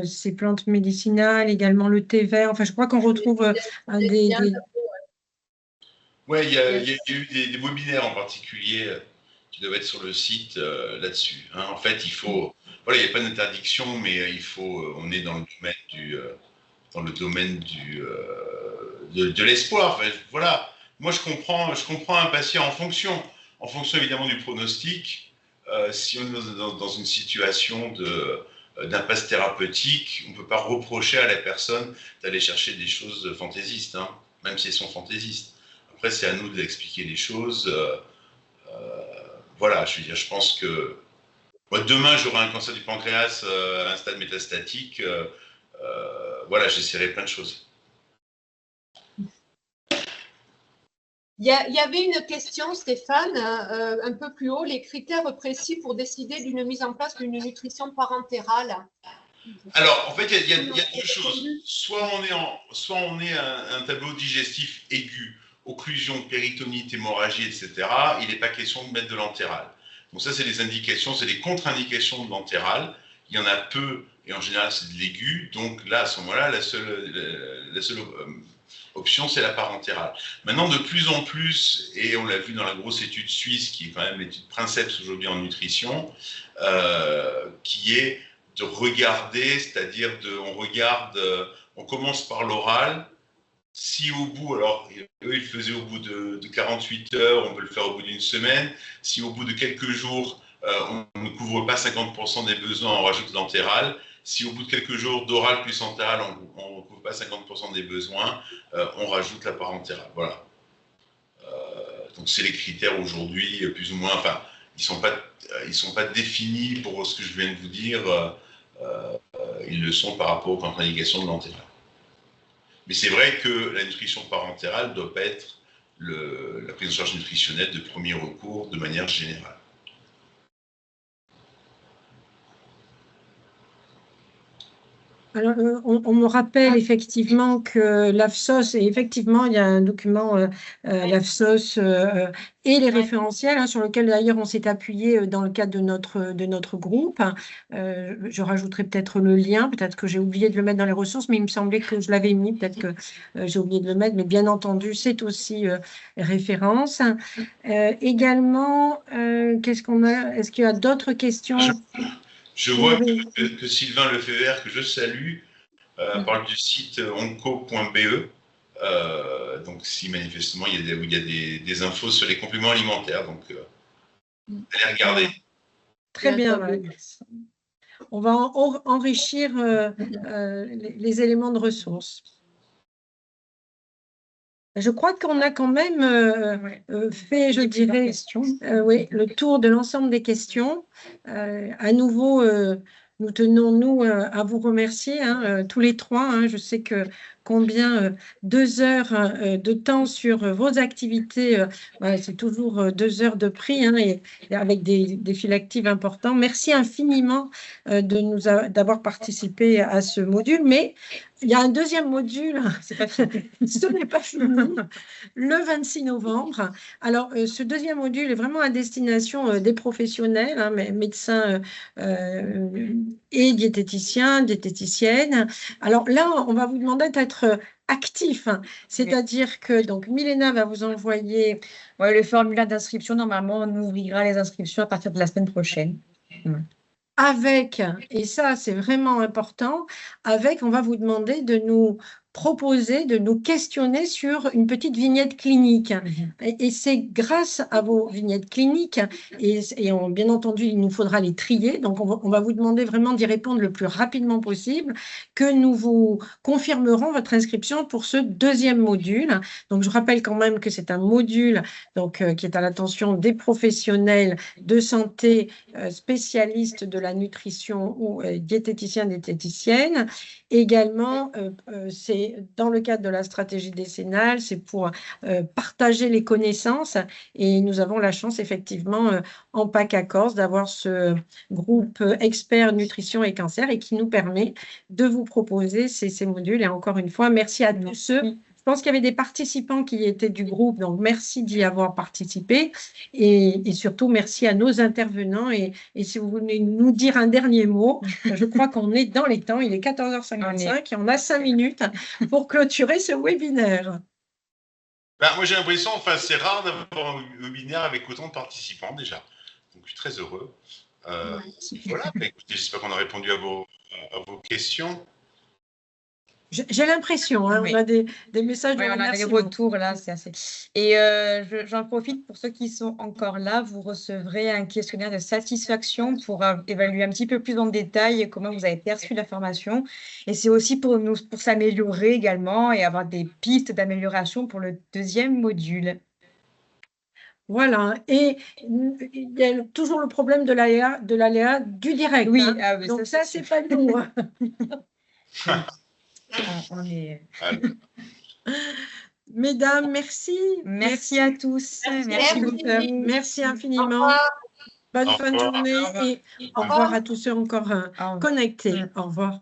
ces plantes médicinales, également le thé vert. Enfin, je crois qu'on retrouve des... Oui, il y a eu des webinaires en particulier qui doivent être sur le site là-dessus. Hein. En fait, il faut... Voilà, il n'y a pas d'interdiction, mais il faut... on est dans le domaine de l'espoir. Enfin, voilà. Moi, je comprends un patient en fonction évidemment du pronostic. Si on est dans une situation d'impasse thérapeutique, on ne peut pas reprocher à la personne d'aller chercher des choses fantaisistes, hein, même si elles sont fantaisistes. Après, c'est à nous d'expliquer les choses. Voilà, je veux dire, je pense que moi, demain, j'aurai un cancer du pancréas à un stade métastatique. Voilà, j'essaierai plein de choses. Il y avait une question, Stéphane, un peu plus haut, les critères précis pour décider d'une mise en place d'une nutrition parentérale. Alors, en fait, il y a deux choses. Soit on est un tableau digestif aigu, occlusion, péritonite, hémorragie, etc. Il n'est pas question de mettre de l'entéral. Donc ça, c'est les indications, c'est les contre-indications de l'entéral. Il y en a peu, et en général, c'est de l'aigu. Donc là, à ce moment-là, la seule option, c'est la parentérale. Maintenant, de plus en plus, et on l'a vu dans la grosse étude suisse, qui est quand même l'étude Princeps aujourd'hui en nutrition, qui est de regarder, c'est-à-dire on commence par l'oral. Si au bout, alors eux ils le faisaient au bout de 48 heures, on peut le faire au bout d'une semaine. Si au bout de quelques jours, on ne couvre pas 50% des besoins, on rajoute l'entéral. Si au bout de quelques jours d'oral plus entéral, on ne couvre pas 50% des besoins, on rajoute la parentérale. Voilà. Donc c'est les critères aujourd'hui, plus ou moins, enfin, ils sont pas définis pour ce que je viens de vous dire, ils le sont par rapport aux contre-indications de l'entéral. Mais c'est vrai que la nutrition parentérale doit pas être la prise en charge nutritionnelle de premier recours de manière générale. Alors, on me rappelle effectivement que l'AFSOS, et effectivement, il y a un document l'AFSOS et les référentiels, sur lequel d'ailleurs on s'est appuyé dans le cadre de notre groupe. Je rajouterai peut-être le lien, peut-être que j'ai oublié de le mettre dans les ressources, mais il me semblait que je l'avais mis, peut-être que j'ai oublié de le mettre, mais bien entendu, c'est aussi référence. Également, qu'est-ce qu'on a? Est-ce qu'il y a d'autres questions? Je vois que Sylvain Lefebvre, que je salue, parle du site onco.be. Donc, si manifestement il y a des infos sur les compléments alimentaires, donc allez regarder. Très bien. On va enrichir les éléments de ressources. Je crois qu'on a quand même fait, je dirais, le tour de l'ensemble des questions. À nouveau, nous tenons, nous, à vous remercier, tous les trois. Je sais que combien 2 heures de temps sur vos activités, c'est toujours 2 heures de prix, et avec des fils actifs importants. Merci infiniment d'avoir participé à ce module, mais il y a un deuxième module, ce n'est pas fini, le 26 novembre. Alors, ce deuxième module est vraiment à destination des professionnels, médecins et diététiciens, diététiciennes. Alors là, on va vous demander d'être actif, c'est-à-dire que donc Milena va vous envoyer le formulaire d'inscription. Normalement, on ouvrira les inscriptions à partir de la semaine prochaine. Avec, et ça c'est vraiment important, on va vous demander de nous proposer, de nous questionner sur une petite vignette clinique. Et c'est grâce à vos vignettes cliniques, et bien entendu, il nous faudra les trier, donc on va vous demander vraiment d'y répondre le plus rapidement possible, que nous vous confirmerons votre inscription pour ce deuxième module. Donc, je rappelle quand même que c'est un module qui est à l'attention des professionnels de santé, spécialistes de la nutrition ou diététiciens, diététiciennes. Également, c'est dans le cadre de la stratégie décennale, c'est pour partager les connaissances, et nous avons la chance effectivement en PACA-Corse d'avoir ce groupe expert nutrition et cancer, et qui nous permet de vous proposer ces modules. Et encore une fois, merci à tous ceux. Je pense qu'il y avait des participants qui étaient du groupe, donc merci d'y avoir participé, et surtout merci à nos intervenants. Et si vous voulez nous dire un dernier mot, je crois qu'on est dans les temps, il est 14h55 et on a 5 minutes pour clôturer ce webinaire. Moi j'ai l'impression, c'est rare d'avoir un webinaire avec autant de participants déjà, donc je suis très heureux. Voilà, écoutez, j'espère qu'on a répondu à vos questions. J'ai l'impression, on a des messages de remerciement. On a des retours là, c'est assez. Et j'en profite pour ceux qui sont encore là, vous recevrez un questionnaire de satisfaction pour évaluer un petit peu plus en détail comment vous avez perçu la formation. Et c'est aussi pour s'améliorer également et avoir des pistes d'amélioration pour le deuxième module. Voilà, et il y a toujours le problème de l'aléa du direct. Oui, donc ça c'est pas nous. On est... Mesdames, merci. Merci à tous. Merci infiniment. Bonne fin de journée et au revoir à tous ceux encore connectés. Au revoir.